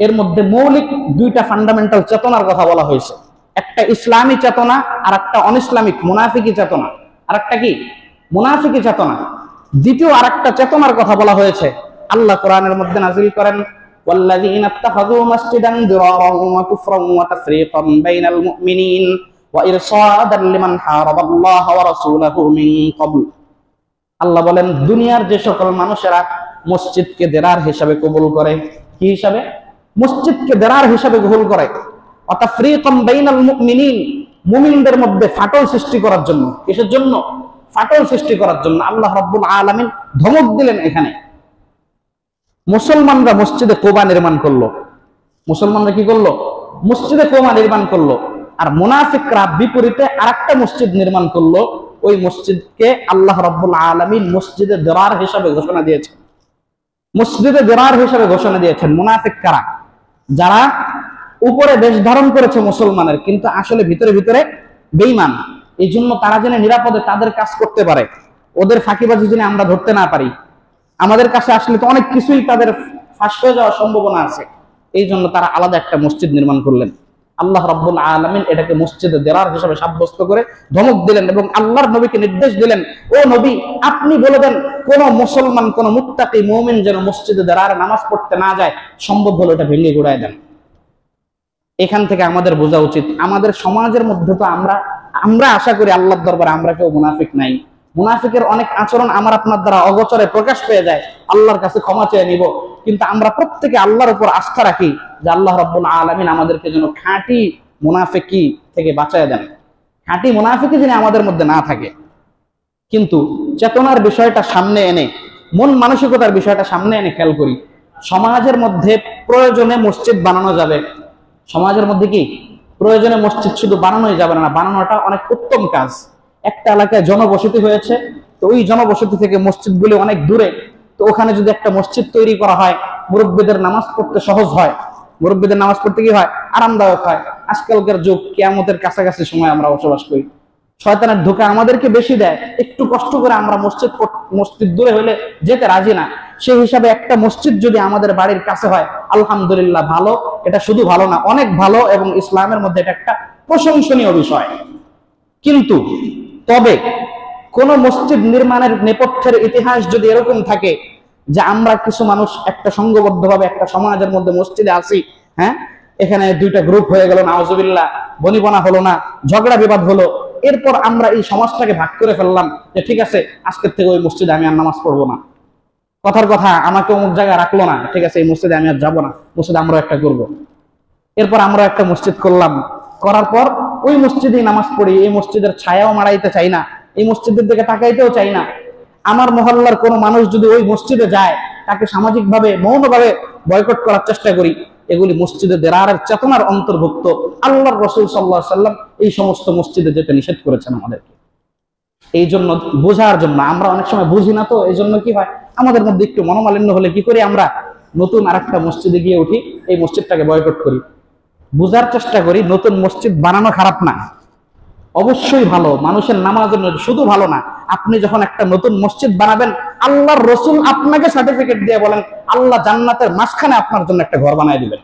Speaker 1: এর মধ্যে মৌলিক দুইটা ফান্ডামেন্টাল চেতনার কথা বলা হয়েছে। একটা ইসলামী চেতনা, আর একটা অনইসলামিক মুনাফিকি চেতনা। আর একটা কি? মুনাফিকি চেতনা। দ্বিতীয় আর একটা চেতনার কথা বলা হয়েছে। আল্লাহ কোরআনের মধ্যে নাযিল করেন, ওয়াল্লাযীনা ইত্তাখাযু মাসজিদান দিরারান ওয়া কুফরান ওয়া তাফরীকান বাইনাল মুমিনিন ওয়া ইরসাদান লিমান হারাবাল্লাহ ওয়া রাসূলাহু মিন ক্বাবল। আল্লাহ বলেন, দুনিয়ার যে সকল মানুষেরা মসজিদকে দেরার হিসাবে কবুল করে, কি হিসাবে? মসজিদকে দেরার হিসাবে কবুল করে, ওয়া তাফরীকান বাইনাল মুমিনিন, মুমিনদের মধ্যে ফাটল সৃষ্টি করার জন্য। কিসের জন্য? ফাটল সৃষ্টি করার জন্য। আল্লাহ রাব্বুল আলামিন ধমক দিলেন এখানে। মুসলমানরা মসজিদে কুবা নির্মাণ করলো। মুসলমানরা কি করলো? মসজিদে কুবা নির্মাণ করলো। আর মুনাফিকরা বিপরীতে আরেকটা মসজিদ নির্মাণ করলো। ওই মসজিদকে আল্লাহ রাব্বুল আলামিন মসজিদে দিরার হিসাবে ঘোষণা দিয়েছেন। মসজিদে দিরার হিসাবে ঘোষণা দিয়েছেন মুনাফিক কারা? যারা উপরে বেশ ধারণ করেছে মুসলমানের, কিন্তু আসলে ভিতরে ভিতরে বেঈমান। এই জন্য তারা যেন নিরাপদে তাদের কাজ করতে পারে, ওদের ফাঁকিবাজি যেন আমরা ধরতে না পারি। আমাদের কাছে আসলে তো অনেক কিছুই তাদের ফাঁস হয়ে যাওয়ার সম্ভাবনা আছে। এই জন্য তারা আলাদা একটা মসজিদ নির্মাণ করলেন। আল্লাহ রাব্বুল আলামিন এটাকে মসজিদে দেরার হিসেবে সাব্যস্ত করে ধমক দিলেন এবং আল্লাহর নবীকে নির্দেশ দিলেন, ও নবী, আপনি বলে দেন কোন মুসলমান, কোন মুত্তাকি মুমিন যেন মসজিদে দেরার নামাজ পড়তে না যায়, সম্ভব হলো এটা ভেঙে গুড়ায় দেন। এখান থেকে আমাদের বোঝা উচিত, আমাদের সমাজের মধ্যে তো আমরা আশা করি আল্লাহর দরবারে আমরা কেউ মুনাফিক নাই। মুনাফিকের অনেক আচরণ আমার আপনার দ্বারা অগোচরে প্রকাশ পেয়ে যায়, আল্লাহর কাছে ক্ষমা চেয়ে নিব, কিন্তু আমরা প্রত্যেকে আল্লাহর উপর আস্থা রাখি যে আল্লাহ রাব্বুল আলামিন আমাদেরকে যেন খাঁটি মুনাফিকি থেকে বাঁচায় দেন, খাঁটি মুনাফিকি যেন আমাদের মধ্যে না থাকে। কিন্তু চেতনার বিষয়টা সামনে এনে, মন মানসিকতার বিষয়টা সামনে এনে খেয়াল করি, সমাজের মধ্যে প্রয়োজনে মসজিদ বানানো যাবে। সমাজের মধ্যে কি প্রয়োজনে মসজিদ শুধু বানানোই যাবে না, বানানোটা অনেক উত্তম কাজ। একটা এলাকায় জনবসতি হয়েছে, তো ওই জনবসতি থেকে মসজিদগুলি অনেক দূরে, তো ওখানে যদি একটা মসজিদ তৈরি করা হয়, মুরব্বীদের নামাজ পড়তে সহজ হয়, মুরব্বীদের নামাজ পড়তে কি হয়, আরামদায়ক হয়। আজকালকার যুগ কিয়ামতের কাছাকাছি সময় আমরা বসবাস করি, শয়তানের ধোঁকা আমাদেরকে বেশি দেয়, একটু কষ্ট করে আমরা মসজিদ দূরে হলে যেতে রাজি না। সেই হিসাবে একটা মসজিদ যদি আমাদের বাড়ির কাছে হয়, আলহামদুলিল্লাহ, ভালো। এটা শুধু ভালো না, অনেক ভালো, এবং ইসলামের মধ্যে এটা একটা প্রশংসনীয় বিষয়। কিন্তু তবে কোন মসজিদ নির্মাণের নেপথ্যের ইতিহাস যদি এরকম থাকে যে আমরা কিছু মানুষ একটা সংঘবদ্ধভাবে একটা সমাজের মধ্যে মসজিদে আসি, হ্যাঁ, এখানে দুইটা গ্রুপ হয়ে গেল, নাউজুবিল্লাহ, বনিবনা হলো না, ঝগড়া বিবাদ হলো, এরপর আমরা এই সমাজটাকে ভাগ করে ফেললাম যে ঠিক আছে, আজকের থেকে ওই মসজিদে আমি আর নামাজ পড়বো না, কথার কথা আমাকে অমুক জায়গায় রাখলো না, ঠিক আছে এই মসজিদে আমি আর যাবো না, মসজিদে আমরা একটা করবো। এরপর আমরা একটা মসজিদ করলাম, করার পর ওই মসজিদেই নামাজ পড়ি, এই মসজিদের ছায়াও মারাইতে চাই না, এই মসজিদের দিকে তাকাইতেও চাই না। আমার মহল্লার কোনো মানুষ যদি ওই মসজিদে যায়, তাকে সামাজিকভাবে মৌনভাবে বয়কট করার চেষ্টা করি, এগুলি মসজিদে দেরারের চেতনার অন্তর্ভুক্ত। আল্লাহর রাসূল সাল্লাল্লাহু আলাইহি ওয়াসাল্লাম এই সমস্ত মসজিদে যেতে নিষেধ করেছেন আমাদেরকে। এই জন্য বোঝার জন্য, আমরা অনেক সময় বুঝি না, তো এই জন্য কি হয়, আমাদের মধ্যে একটু মনোমালিন্য হলে কি করি, আমরা নতুন আরেকটা মসজিদে গিয়ে উঠি, এই মসজিদটাকে বয়কট করি। বুঝার চেষ্টা করি, নতুন মসজিদ বানানো খারাপ না, অবশ্যই ভালো, মানুষের নামাজের জন্য, শুধু ভালো না, আপনি যখন একটা নতুন মসজিদ বানাবেন, আল্লাহর রাসূল আপনাকে সার্টিফিকেট দিয়ে বলেন আল্লাহ জান্নাতের মাঝখানে আপনার জন্য একটা ঘর বানায় দিবেন।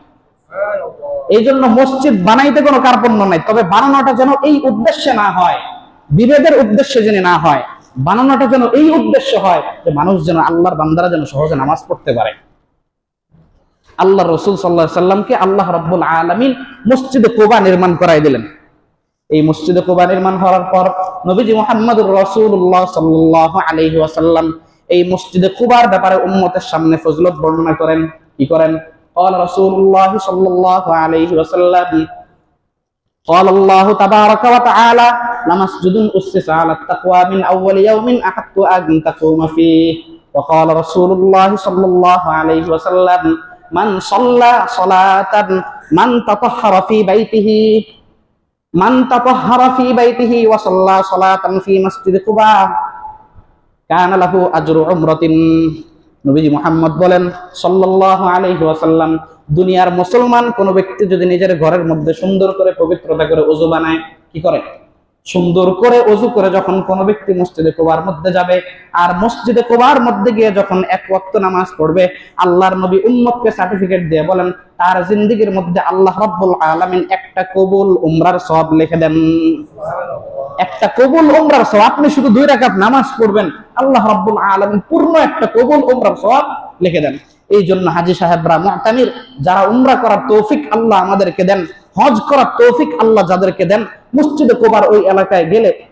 Speaker 1: এই জন্য মসজিদ বানাইতে কোনো কার্পণ্য নাই, তবে বানানোটা যেন এই উদ্দেশ্যে না হয়, বিভেদের উদ্দেশ্যে যেন না হয়, বানানোটা যেন এই উদ্দেশ্য হয় যে মানুষ যেন, আল্লাহর বান্দারা যেন সহজে নামাজ পড়তে পারে। আল্লাহ রাসূল সাল্লাল্লাহু আলাইহি ওয়াসাল্লামকে আল্লাহ রাব্বুল আলামিন মসজিদে কুবা নির্মাণ করাই দিলেন। এই মসজিদে কুবা নির্মাণ হওয়ার পর নবীজি মুহাম্মদুর রাসূলুল্লাহ সাল্লাল্লাহু আলাইহি ওয়াসাল্লাম এই মসজিদে কুবার ব্যাপারে উম্মতের সামনে ফজিলত বর্ণনা করেন। কি করেন? قال رسول الله صلى الله عليه وسلم قال الله تبارك وتعالى لمسجد أسس على التقوى من أول يوم أحق أن تقوم فيه وقال رسول الله صلى الله عليه وسلم من صلى صلاة من تطهر في بيته وصلى صلاة في مسجد قباء كان له أجر عمرة। নবীজি মুহাম্মদ বলেন সাল্লাল্লাহু আলাইহি ওয়াসাল্লাম, দুনিয়ার মুসলমান কোন ব্যক্তি যদি নিজের ঘরের মধ্যে সুন্দর করে পবিত্রতা করে ওযু বানায়, কি করে, সুন্দর করে ওযু করে যখন কোন ব্যক্তি মসজিদে কুবার মধ্যে যাবে, আর মসজিদে কুবার মধ্যে গিয়ে যখন এক ওয়াক্ত নামাজ পড়বে, আল্লাহর নবী উম্মতকে সার্টিফিকেট দিয়ে বলেন তার জিন্দেগীর মধ্যে আল্লাহ রাব্বুল আলামিন একটা কবুল উমরার সওয়াব লিখে দেন। একটা কবুল উমরার সওয়াব, আপনি শুধু 2 রাকাত নামাজ পড়বেন, আল্লাহ রাব্বুল আলামিন পূর্ণ একটা কবুল উমরার সওয়াব লিখে দেন। এই জন্য হাজী সাহেবরা, মুতামির যারা উমরা করার তৌফিক আল্লাহ আমাদেরকে দেন, হজ করার তৌফিক আল্লাহ যাদেরকে দেন, মসজিদে কুবার ওই এলাকায়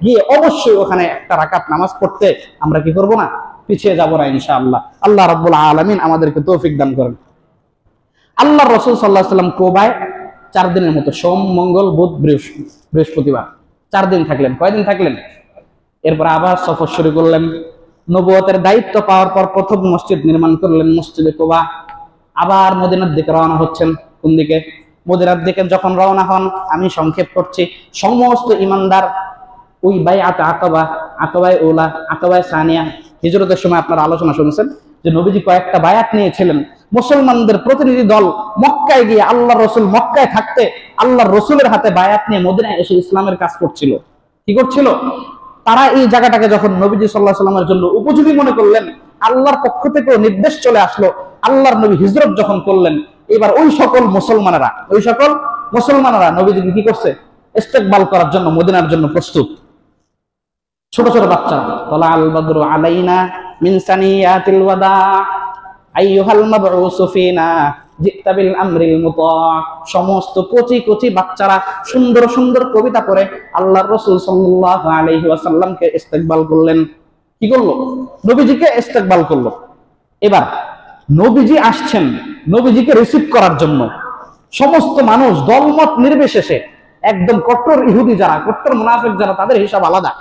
Speaker 1: গিয়ে অবশ্যই ওখানে একটা রাকাত নামাজ পড়তে আমরা কি করব না, পিছিয়ে যাব না ইনশাআল্লাহ। আল্লাহ রাব্বুল আলামিন আমাদেরকে তৌফিক দান করেন। আল্লাহর রাসূল সাল্লাল্লাহু আলাইহি ওয়াসাল্লাম কুবায় 4 দিনের মতো, সোম, মঙ্গল, বুধ, বৃহস্পতিবার 4 দিন থাকলেন। কয়দিন থাকলেন? এরপর আবার সফর শুরু করলেন। নবুয়তের দায়িত্ব পাওয়ার পর প্রথম মসজিদ নির্মাণ করলেন মসজিদে কুবা। আবার মদিনার দিকে রওনা হচ্ছেন। কোন দিকে? মদিনার দিকে যখন রওনা হন, আমি সংক্ষেপ করছি, সমস্ত ইমানদার ওই বাইআতে আকাবা, আকাবায়ে উলা, আকাবায়ে সানিয়া, হিজরতের সময় আপনারা আলোচনা শুনেছেন যে নবীজি কয়েকটা বায়াত নিয়েছিলেন। মুসলমানদের প্রতিনিধি দল মক্কায় গিয়ে, আল্লাহর রাসূল মক্কায় থাকতে আল্লাহর রাসূলের হাতে বায়াত নিয়ে মদিনায় এসে ইসলামের কাজ করছিল। কি করছিল? তারা এই জায়গাটাকে যখন নবীজি সাল্লাল্লাহু আলাইহি ওয়াসাল্লামের জন্য উপযোগী মনে করলেন, আল্লাহর পক্ষ থেকেও নির্দেশ চলে আসলো, আল্লাহর নবী হিজরত যখন করলেন, এবার ওই সকল মুসলমানরা নবীজিকে কি করছে? ইস্তেকবাল করার জন্য, মদিনার জন্য প্রস্তুত। ছোট ছোট বাচ্চারা, তালা আল বদরু আলাইনা মিন সানিয়াতিল ওয়াদা আইয়ুহাল মাবউসু ফিনা জিতা বিল আমরিল মুতা। সমস্ত কচি কচি বাচ্চারা সুন্দর সুন্দর কবিতা পড়ে আল্লাহর রাসূল সাল্লাল্লাহু আলাইহি ওয়াসাল্লামকে ইস্তেকবাল করলেন। কি করলো? নবীজিকে ইস্তেকবাল করলো। এবার নবীজি আসছেন, নবীজিকে রিসিভ করার জন্য সমস্ত মানুষ দলমত নির্বিশেষে, একদম কট্টর ইহুদি যারা, কট্টর মুনাফিক যারা, তাদের হিসাব আলাদা।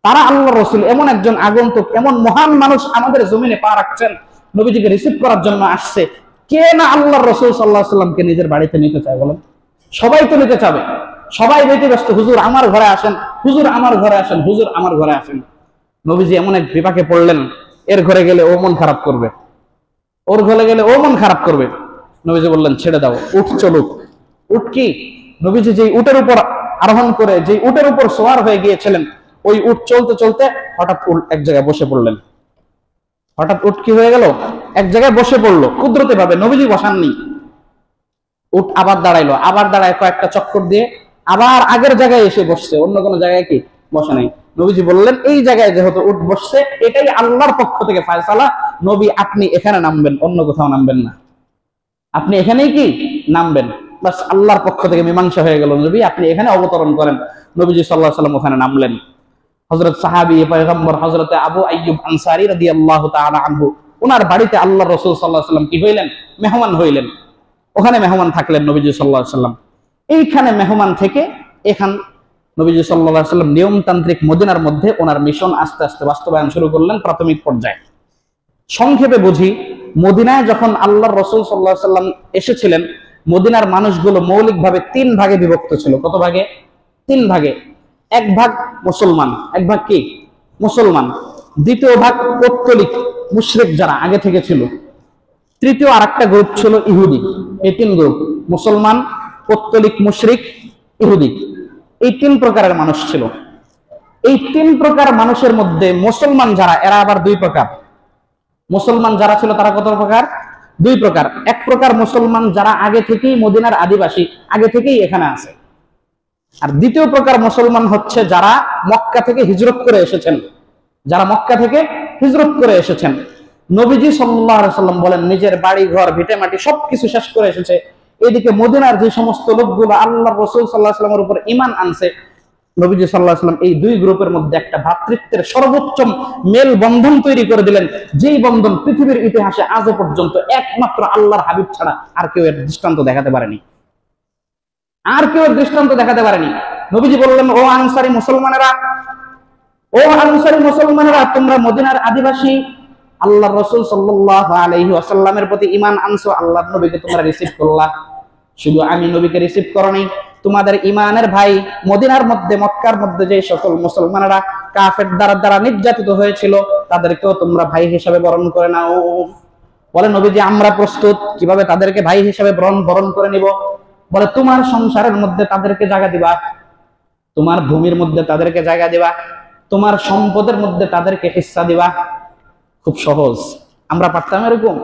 Speaker 1: তারা আল্লাহর রাসূল এমন একজন আগন্তুক, এমন মহান মানুষ আমাদের জমিনে পা রাখছেন, নবীজিকে রিসিভ করার জন্য আসছে। কে না আল্লাহর রাসূল সাল্লাল্লাহু আলাইহি ওয়াসাল্লামকে নিজের বাড়িতে নিতে চায় বলেন? সবাই তো নিতে চাবে। সবাই বেঁচে ব্যস্ত, হুজুর আমার ঘরে আসেন, হুজুর আমার ঘরে আসেন, হুজুর আমার ঘরে আসেন। নবীজি এমন এক বিপাকে পড়লেন, এর ঘরে গেলে ও মন খারাপ করবে, ওর ঘরে গেলে ও মন খারাপ করবে। নবীজি বললেন, ছেড়ে দাও, উঠ চলুক। উঠ কি? নবীজি যেই উটের উপর আরোহণ করে, যেই উটের উপর সওয়ার হয়ে গিয়েছিলেন, ওই উট চলতে চলতে হঠাৎ এক জায়গায় বসে পড়লেন। হঠাৎ উট কি হয়ে গেল? এক জায়গায় বসে পড়লো কুদরতি ভাবে, নবীজি বসাননি। উট আবার দাঁড়াইলো, আবার দাঁড়ায় কয়েকটা চক্কর দিয়ে আবার আগের জায়গায় এসে বসছে, অন্য কোনো জায়গায় কি বসে নাই। নবীজি বললেন, এই জায়গায় যেহেতু উট বসছে, এটাই আল্লাহর পক্ষ থেকে ফায়সালা, নবী আপনি এখানে নামবেন, অন্য কোথাও নামবেন না, আপনি এখানেই কি নামবেন। বাস আল্লাহর পক্ষ থেকে মীমাংসা হয়ে গেল, নবী আপনি এখানে অবতরণ করেন। নবীজি সাল্লাল্লাহু আলাইহি ওয়াসাল্লাম ওখানে নামলেন। হযরত সাহাবী পয়গম্বর হযরতে আবু আইয়ুব আনসারী রাদিয়াল্লাহু তাআলা আনহু, ওনার বাড়িতে আল্লাহর রাসূল সাল্লাল্লাহু আলাইহি ওয়াসাল্লাম কি হইলেন? মেহমান হইলেন। ওখানে মেহমান থাকলেন নবীজি সাল্লাল্লাহু আলাইহি ওয়াসাল্লাম। এইখানে মেহমান থেকে এখান নবীজি সাল্লাল্লাহু আলাইহি ওয়াসাল্লাম নিয়মতান্ত্রিক মদিনার মধ্যে ওনার মিশন আস্তে আস্তে বাস্তবায়ন শুরু করলেন প্রাথমিক পর্যায়ে। সংক্ষেপে বুঝি, মদিনায় যখন আল্লাহর রাসূল সাল্লাল্লাহু আলাইহি ওয়াসাল্লাম এসেছিলেন, মদিনার মানুষগুলো মৌলিকভাবে 3 ভাগে বিভক্ত ছিল। কত ভাগে? 3 ভাগে। এক ভাগ মুসলমান, এক ভাগ কি? মুসলমান। দ্বিতীয় ভাগ পৌত্তলিক মুশরিক যারা আগে থেকে ছিল। তৃতীয় আরেকটা গ্রুপ ছিল ইহুদি। এই 3 গ্রুপ, মুসলমান, পৌত্তলিক, মুশরিক, ইহুদি, এই 3 প্রকারের মানুষ ছিল। এই 3 প্রকার মানুষের মধ্যে মুসলমান যারা, এরা আবার 2 প্রকার। মুসলমান যারা ছিল তারা কত প্রকার? 2 প্রকার। এক প্রকার মুসলমান যারা আগে থেকেই মদিনার আদিবাসী, আগে থেকেই এখানে আছে। আর দ্বিতীয় প্রকার মুসলমান হচ্ছে যারা মক্কা থেকে হিজরত করে এসেছেন, যারা মক্কা থেকে হিজরত করে এসেছেন। নবীজি সাল্লাল্লাহু আলাইহি ওয়াসাল্লাম বলেন, নিজের বাড়ি ঘর ভিটে মাটি সবকিছু শেষ করে এসেছে, এদিকে মদিনার যে সমস্ত লোকগুলো আল্লাহর রাসূল সাল্লাল্লাহু আলাইহি ওয়াসাল্লামের উপর ঈমান আনছে, নবীজি সাল্লাল্লাহু আলাইহি ওয়াসাল্লাম এই 2 গ্রুপের মধ্যে একটা ভ্রাতৃত্বের সর্বোচ্চ মেল বন্ধন তৈরি করে দিলেন, যেই বন্ধন পৃথিবীর ইতিহাসে আজও পর্যন্ত একমাত্র আল্লাহর হাবিব ছাড়া আর কেউ এর দৃষ্টান্ত দেখাতে পারেনি, আর কেউ এর দৃষ্টান্ত দেখাতে পারেনি। নবীজি বললেন, ও আনসারী মুসলমানেরা, ও আনসারী মুসলমানেরা, তোমরা মদিনার আদিবাসী, আল্লাহর রাসূল সাল্লাল্লাহু আলাইহি ওয়াসাল্লামের প্রতি ঈমান আনছো, আল্লাহর নবীকে তোমরা রিসিভ করলা। শুধু আমি নবীকে রিসিভ করনি, তোমাদের ঈমানের ভাই মদিনার মধ্যে, মক্কার মধ্যে যে সকল মুসলমানেরা কাফের দ্বারা নির্যাতিত হয়েছিল, তাদেরকেও তোমরা ভাই হিসেবে বরণ করে নাও। বলে, নবীজি আমরা প্রস্তুত। কিভাবে তাদেরকে ভাই হিসেবে বরণ করে নিব? বলে, তোমার সংসারের মধ্যে তাদেরকে জায়গা দিবা, তোমার ভূমির মধ্যে তাদেরকে জায়গা দিবা, তোমার সম্পদের মধ্যে তাদেরকে হিস্সা দিবা। খুব সহজ। আমরা পারতাম এরকম?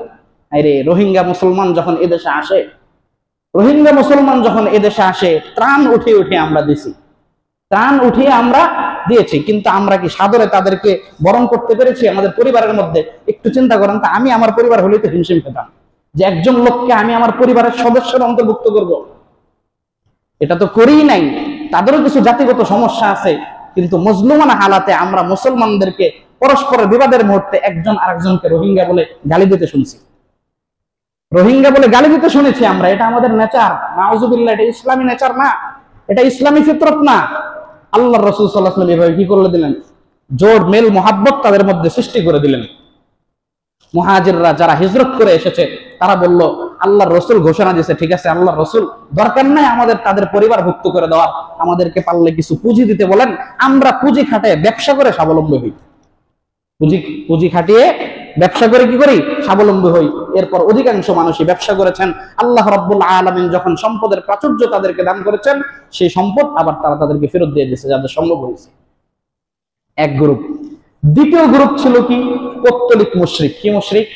Speaker 1: আরে রোহিঙ্গা মুসলমান যখন এদেশে আসে, রোহিঙ্গা মুসলমান যখন এদেশে আসে, ত্রাণ উঠিয়ে উঠিয়ে আমরা দিছি, ত্রাণ উঠিয়ে আমরা দিয়েছি, কিন্তু আমরা কি সাদরে তাদেরকে বরণ করতে পেরেছি? আমাদের পরিবারের মধ্যে একটু চিন্তা করেন তো, আমি আমার পরিবার হলেই তো হিমশিম খেতাম যে একজন লোককে আমি আমার পরিবারের সদস্যের অন্তর্ভুক্ত করব। এটা তো করেই নাই। তাদেরও কিছু জাতিগত সমস্যা আছে, কিন্তু মজলুমানা হালাতে আমরা মুসলমানদেরকে পরস্পরের বিবাদের মুহূর্তে একজন আরেকজনকে রোহিঙ্গা বলে গালি দিতে শুনছি, রোহিঙ্গা বলে গালি দিতে শুনেছি আমরা। এটা আমাদের নেচার, নাউজুবিল্লাহ, এটা ইসলামী নেচার না, এটা ইসলামী ফিতরত না। আল্লাহর রাসূল সাল্লাল্লাহু আলাইহি ওয়াসাল্লাম এভাবে কি করে দিলেন? জোর মেল মোহাব্বত তাদের মধ্যে সৃষ্টি করে দিলেন। মুহাজিররা যারা হিজরত করে এসেছে, তারা বলল, আল্লাহর রাসূল ঘোষণা দিয়েছে, ঠিক আছে আল্লাহর রাসূল, দরকার নাই আমাদের তাদের পরিবারভুক্ত করে দেওয়া, আমাদেরকে পারলে কিছু পুঁজি দিতে বলেন, আমরা পুঁজি খাটিয়ে ব্যবসা করে স্বাবলম্বী হই। পুঁজি খাটিয়ে ব্যবসা করে কি করি? স্বাবলম্বী হই। এরপর অধিকাংশ মানুষই ব্যবসা করেছেন। আল্লাহ রাব্বুল আলামিন যখন সম্পদের প্রাচুর্য তাদেরকে দান করেছেন, সেই সম্পদ আবার তারা তাদেরকে ফেরত দিয়ে দিয়েছে যাদের সম্ভব হয়েছে। এক গ্রুপ। দ্বিতীয় গ্রুপ ছিল কি? পৌত্তলিক মুশরিক। কি মুশরিক?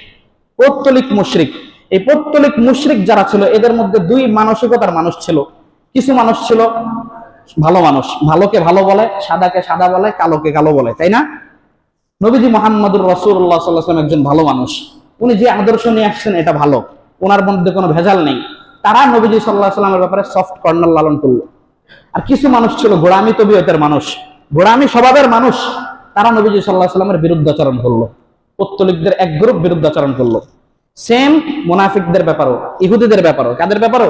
Speaker 1: পৌত্তলিক মুশরিক। এই পৌত্তলিক মুশরিক যারা ছিল, এদের মধ্যে 2 মানসিকতার মানুষ ছিল। কিছু মানুষ ছিল ভালো মানুষ, ভালোকে ভালো বলে, সাদাকে সাদা বলে, কালোকে কালো বলে, তাই না? নবীজি মুহাম্মদুর রাসূলুল্লাহ সাল্লাল্লাহু আলাইহি ওয়াসাল্লাম একজন ভালো মানুষ। উনি যে আদর্শ নিয়ে আসছেন এটা ভালো, ওনার মধ্যে কোনো ভেজাল নেই। তারা নবীজি সাল্লাল্লাহু আলাইহি ওয়াসাল্লামের ব্যাপারে সফট কর্নার লালন করলো। আর কিছু মানুষ ছিল গোলামি তবিয়তের মানুষ, গোলামি স্বভাবের মানুষ, তারা নবীজি সাল্লাল্লাহু আলাইহি ওয়াসাল্লামের বিরুদ্ধাচরণ করলো। পত্তলিকদের এক গ্রুপ বিরুদ্ধাচরণ করলো। সেম মুনাফিকদের ব্যাপারও, ইহুদিদের ব্যাপারও। কাদের ব্যাপারও?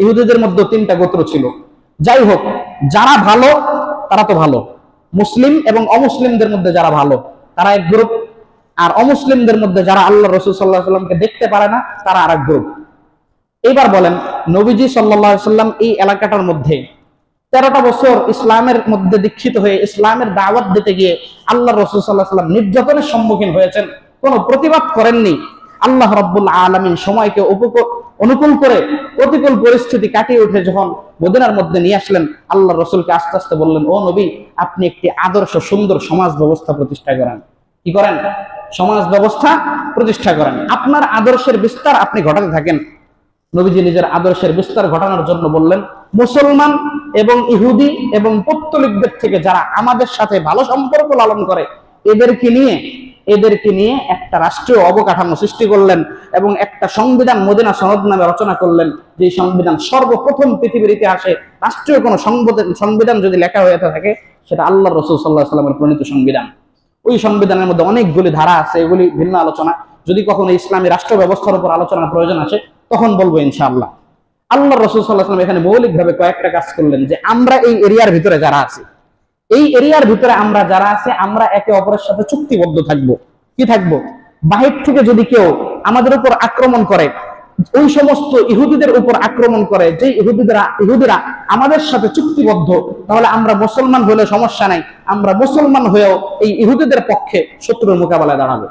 Speaker 1: ইহুদিদের মধ্যে 3টা গোত্র ছিল। যাই হোক, যারা ভালো তারা তো ভালো, মুসলিম এবং অমুসলিমদের মধ্যে যারা ভালো তারা এক গ্রুপ, আর অমুসলিমদের মধ্যে যারা আল্লাহ রাসূল সাল্লাল্লাহু আলাইহি ওয়াসাল্লামকে দেখতে পারে না তারা আরেক গ্রুপ। এবার বলেন, নবীজি সাল্লাল্লাহু আলাইহি ওয়াসাল্লাম এই এলাকাটার মধ্যে 13টা বছর ইসলামের মধ্যে দীক্ষিত হয়ে ইসলামের দাওয়াত দিতে গিয়ে আল্লাহ রাসূল সাল্লাল্লাহু আলাইহি ওয়াসাল্লাম নির্যাতনের সম্মুখীন হয়েছেন, কোনো প্রতিবাদ করেননি। আল্লাহ রাব্বুল আলামিন সময়কে অনুকূল করে প্রতিকূল পরিস্থিতি কাটিয়ে উঠে যখন মদিনার মধ্যে নিয়ে আসলেন, আল্লাহ রাসূলকে আস্তে আস্তে বললেন, ও নবী, আপনি একটি আদর্শ সুন্দর সমাজ ব্যবস্থা প্রতিষ্ঠা করেন। কি করেন? সমাজ ব্যবস্থা প্রতিষ্ঠা করেন। আপনার আদর্শের বিস্তার আপনি ঘটাতে থাকেন। নবীজি নিজের আদর্শের বিস্তার ঘটানোর জন্য বললেন, মুসলমান এবং ইহুদি এবং পৌত্তলিকদের থেকে যারা আমাদের সাথে ভালো সম্পর্ক লালন করে এদেরকে নিয়ে একটা রাষ্ট্রীয় অবকাঠামো সৃষ্টি করলেন এবং একটা সংবিধান মদিনা সনদ নামে রচনা করলেন, যে সংবিধান সর্বপ্রথম পৃথিবীর ইতিহাসে রাষ্ট্রীয় কোনো সংবিধান যদি লেখা হয়ে থাকে সেটা আল্লাহ রাসূল সাল্লাল্লাহু আলাইহি ওয়াসাল্লামের প্রণীত সংবিধান। ওই সংবিধানের মধ্যে অনেকগুলি ধারা আছে, এগুলি ভিন্ন আলোচনা, যদি কখনো ইসলামী রাষ্ট্র ব্যবস্থার উপর আলোচনার প্রয়োজন আসে তখন বলবো ইনশাআল্লাহ। আল্লাহ রাসূল সাল্লাল্লাহু আলাইহি ওয়াসাল্লাম এখানে মৌলিকভাবে কয়েকটা কাজ করলেন, যে আমরা এই এরিয়ার ভিতরে যারা আছি, আমরা একে অপরের সাথে চুক্তিবদ্ধ থাকবো। কি থাকবো? বাহির থেকে যদি কেউ আমাদের উপর আক্রমণ করে, ওই সমস্ত ইহুদিদের উপর আক্রমণ করে যে ইহুদিরা আমাদের সাথে চুক্তিবদ্ধ, তাহলে আমরা মুসলমান হলে সমস্যা নাই, আমরা মুসলমান হয়েও এই ইহুদিদের পক্ষে শত্রুর মোকাবেলায় দাঁড়াবো।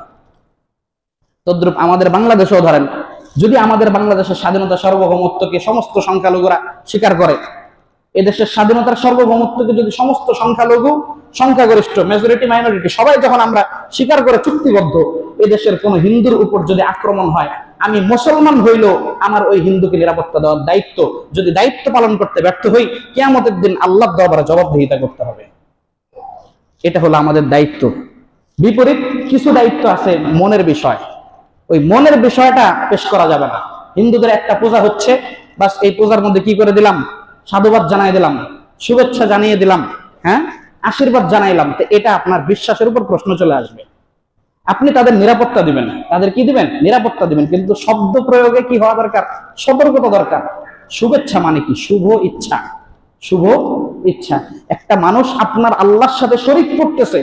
Speaker 1: তদ্রূপ আমাদের বাংলাদেশেও ধরেন, যদি আমাদের বাংলাদেশের স্বাধীনতা সার্বভৌমত্বকে সমস্ত সংখ্যালঘুরা স্বীকার করে, এদেশের স্বাধীনতার সার্বভৌমত্বকে যদি সমস্ত সংখ্যালঘু, সংখ্যাগরিষ্ঠ, মেজরিটি, মাইনরিটি সবাই যখন আমরা স্বীকার করে চুক্তিবদ্ধ, এদেশের কোন হিন্দুর উপর যদি আক্রমণ হয়, আমি মুসলমান হইলেও আমার ওই হিন্দুকে নিরাপত্তা দেওয়ার দায়িত্ব, যদি দায়িত্ব পালন করতে ব্যর্থ হই, কিয়ামতের দিন আল্লাহর দরবারে জবাবদিহিতা করতে হবে। এটা হলো আমাদের দায়িত্ব। বিপরীত কিছু দায়িত্ব আছে মনের বিষয়, ওই মনের বিষয়টা পেশ করা যাবে না। হিন্দুদের একটা পূজা হচ্ছে, বাস এই পূজার মধ্যে কি করে দিলাম? সাধুবাদ জানাই দিলাম, শুভেচ্ছা জানিয়ে দিলাম, হ্যাঁ, আশীর্বাদ জানাইলাম, তো এটা আপনার বিশ্বাসের উপর প্রশ্ন চলে আসবে। আপনি তাদের নিরাপত্তা দিবেন, তাদের কি দিবেন? নিরাপত্তা দিবেন, কিন্তু শব্দ প্রয়োগে কি হওয়া দরকার? সতর্কতা দরকার। শুভেচ্ছা মানে কি? শুভ ইচ্ছা, শুভ ইচ্ছা। একটা মানুষ আপনার আল্লাহর সাথে শরীক করতেছে,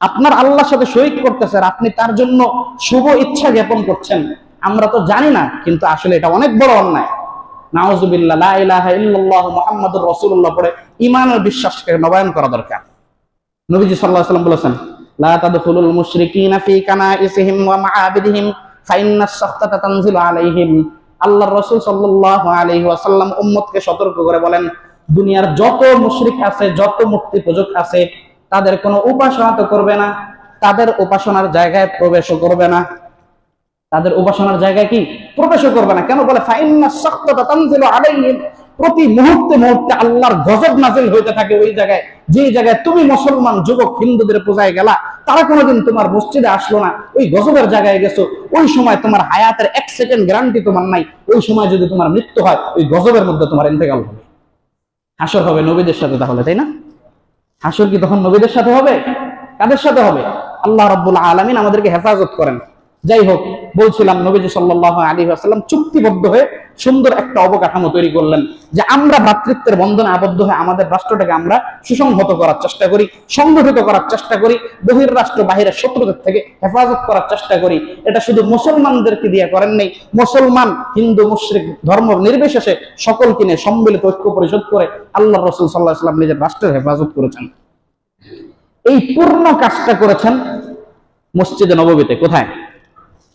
Speaker 1: আপনার আল্লাহর সাথে শরীক করতেছে, আর আপনি তার জন্য শুভ ইচ্ছা জ্ঞাপন করছেন। আমরা তো জানি না, কিন্তু আসলে এটা অনেক বড় অন্যায়। নাউযুবিল্লাহ, লা ইলাহা ইল্লাল্লাহ মুহাম্মাদুর রাসূলুল্লাহ পড়ে ঈমানের বিশ্বাসকে নবায়ন করা দরকার। নবীজি সাল্লাল্লাহু আলাইহি ওয়াসাল্লাম বলেছেন, লা তাদখুলুল মুশরিকিনা ফি কানাইসিহিম ওয়া মাআবিদিহিম ফাইন্নাস সাখতাতা তানজিলু আলাইহিম। আল্লাহর রাসূল সাল্লাল্লাহু আলাইহি ওয়াসাল্লাম উম্মতকে সতর্ক করে বলেন, দুনিয়ার যত মুশরিক আছে, যত মূর্তি পূজক আছে, তাদের কোনো উপাসনা তো করবে না, তাদের উপাসনার জায়গায় প্রবেশও করবে না। তাদের উপাসনার জায়গায় কি? প্রবেশও করবে না। কেন বলে? ফাইন্নাস সাখতাতা তানজিলু আলাইহিম। প্রতি মুহূর্তে মুহূর্তে আল্লাহর গজব নাযিল হইতে থাকে ওই জায়গায়, যে জায়গায় তুমি মুসলমান যুবক হিন্দুদের পূজায় গেলা, তারা কোনোদিন তোমার মসজিদে আসলো না, ওই গজবের জায়গায় গেছো, ওই সময় তোমার হায়াতের 1 সেকেন্ড গ্যারান্টি তোমার নাই, ওই সময় যদি তোমার মৃত্যু হয়, ওই গজবের মধ্যে তোমার ইন্তেকাল হবে। হাসর হবে নবীদের সাথে, তাহলে তাই না? হাসর কি তখন নবীদের সাথে হবে? কাদের সাথে হবে? আল্লাহ রাব্বুল আলামিন আমাদেরকে হেফাজত করেন। যাই হোক, বলছিলাম নবীজি সাল্লাল্লাহু আলাইহি ওয়াসাল্লাম চুক্তিবদ্ধ হয়ে সুন্দর একটা অবকাঠামো তৈরি করলেন, যে আমরা ভ্রাতৃত্বের বন্ধনে আবদ্ধ হয়ে আমাদের রাষ্ট্রটাকে আমরা সুসংহত করার চেষ্টা করি, সংগঠিত করার চেষ্টা করি, বহির্রাষ্ট্র বাহিরের শত্রুদের থেকে হেফাজত করার চেষ্টা করি। এটা শুধু মুসলমানদেরকে দিয়ে করেন নাই, মুসলমান, হিন্দু, মুশরিক ধর্ম নির্বিশেষে সকলকে নিয়ে সম্মিলিত ঐক্য পরিষদ করে আল্লাহর রাসূল সাল্লাল্লাহু আলাইহি ওয়াসাল্লাম নিজের রাষ্ট্রের হেফাজত করেছেন। এই পূর্ণ কাজটা করেছেন মসজিদে নববীতে। কোথায়?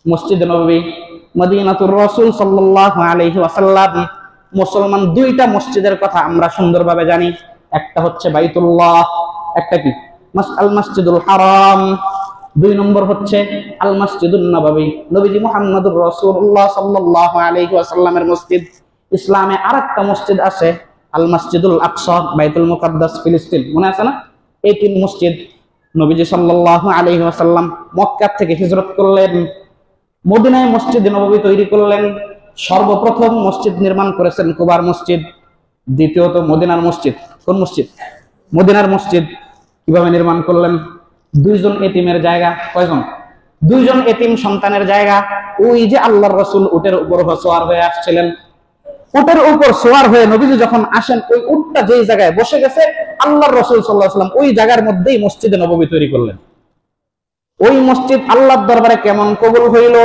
Speaker 1: মসজিদে নববী, মদিনাতুর রাসূল সাল্লাল্লাহু আলাইহি ওয়াসাল্লাম। মুসলমান 2টা মসজিদের কথা আমরা সুন্দরভাবে জানি, একটা হচ্ছে বাইতুল্লাহ, একটা কি? আল মসজিদুল হারাম। 2 নম্বর হচ্ছে আল মসজিদুন নববী, নবীজি মুহাম্মদুর রাসূলুল্লাহ সাল্লাল্লাহু আলাইহি ওয়াসাল্লামের মসজিদ। ইসলামে আরেকটা মসজিদ আছে, আল মসজিদুল আকসা, বাইতুল মুকাদ্দাস, ফিলিস্তিন, মনে আছে না? এই তিন মসজিদ নবীজি সাল্লাল্লাহু আলাইহি ওয়াসাল্লাম মক্কা থেকে হিজরত করলেন, মদিনায় মসজিদে নববী তৈরি করলেন। সর্বপ্রথম মসজিদ নির্মাণ করেছেন কুবার মসজিদ, দ্বিতীয়ত মদিনার মসজিদ। কোন মসজিদ? মদিনার মসজিদ। কিভাবে নির্মাণ করলেন? দুইজন এতিমের জায়গা। কয়জন? দুইজন এতিম সন্তানের জায়গা। ওই যে আল্লাহর রাসূল উটের উপর সওয়ার হয়ে আসছিলেন, উটের উপর সওয়ার হয়ে নবীজি যখন আসেন, ওই উটটা যেই জায়গায় বসে গেছে আল্লাহর রাসূল সাল্লাল্লাহু আলাইহি ওয়াসাল্লাম ওই জায়গার মধ্যেই মসজিদে নববী তৈরি করলেন। ওই মসজিদ আল্লাহর দরবারে কেমন কবুল হইল?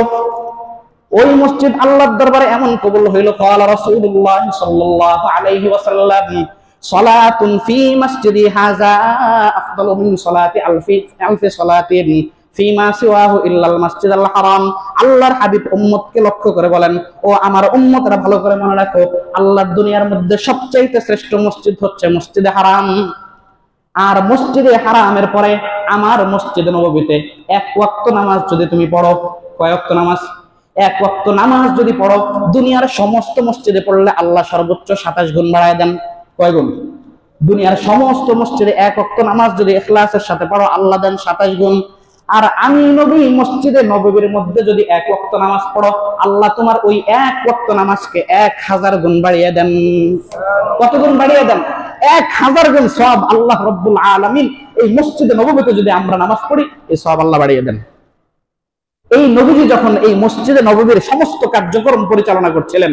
Speaker 1: ওই মসজিদ আল্লাহর দরবারে এমন কবুল হইল, ক্বালা রাসূলুল্লাহ সাল্লাল্লাহু আলাইহি ওয়াসাল্লাম সালাতুন ফি মসজিদি হাযা আফদালু মিন সালাতি আলফি সালাতিন ফিমা সিওয়াহু ইল্লাল মাসজিদুল হারাম। আল্লাহর হাবিব উম্মতকে লক্ষ্য করে বলেন, ও আমার উম্মতরা ভালো করে মনে রাখো, আল্লাহর দুনিয়ার মধ্যে সবচেয়ে শ্রেষ্ঠ মসজিদ হচ্ছে মসজিদে হারাম। আর মসজিদে হারামের পরে আমার মসজিদে নববীতে এক ওয়াক্ত নামাজ যদি তুমি পড়ো, কয় ওয়াক্ত নামাজ? এক ওয়াক্ত নামাজ যদি পড়ো, দুনিয়ার সমস্ত মসজিদে পড়লে আল্লাহ সর্বোচ্চ 27 গুণ বাড়ায় দেন। কয় গুণ? দুনিয়ার সমস্ত মসজিদে এক ওয়াক্ত নামাজ যদি ইখলাসের সাথে পড়ো, আল্লাহ দেন 27 গুণ। আর আমি নবী মসজিদে নববীর মধ্যে যদি এক ওয়াক্ত নামাজ পড়ো, আল্লাহ তোমার ওই এক ওয়াক্ত নামাজকে 1000 গুণ বাড়িয়ে দেন। কত গুণ বাড়িয়ে দেন? 1000 গুণ সওয়াব আল্লাহ রাব্বুল আলামিন এই মসজিদে নববীতে যদি আমরা নামাজ পড়ি, এই সওয়াব আল্লাহ বাড়িয়ে দেন। এই নবীজি যখন এই মসজিদে নববীর সমস্ত কার্যক্রম পরিচালনা করছিলেন,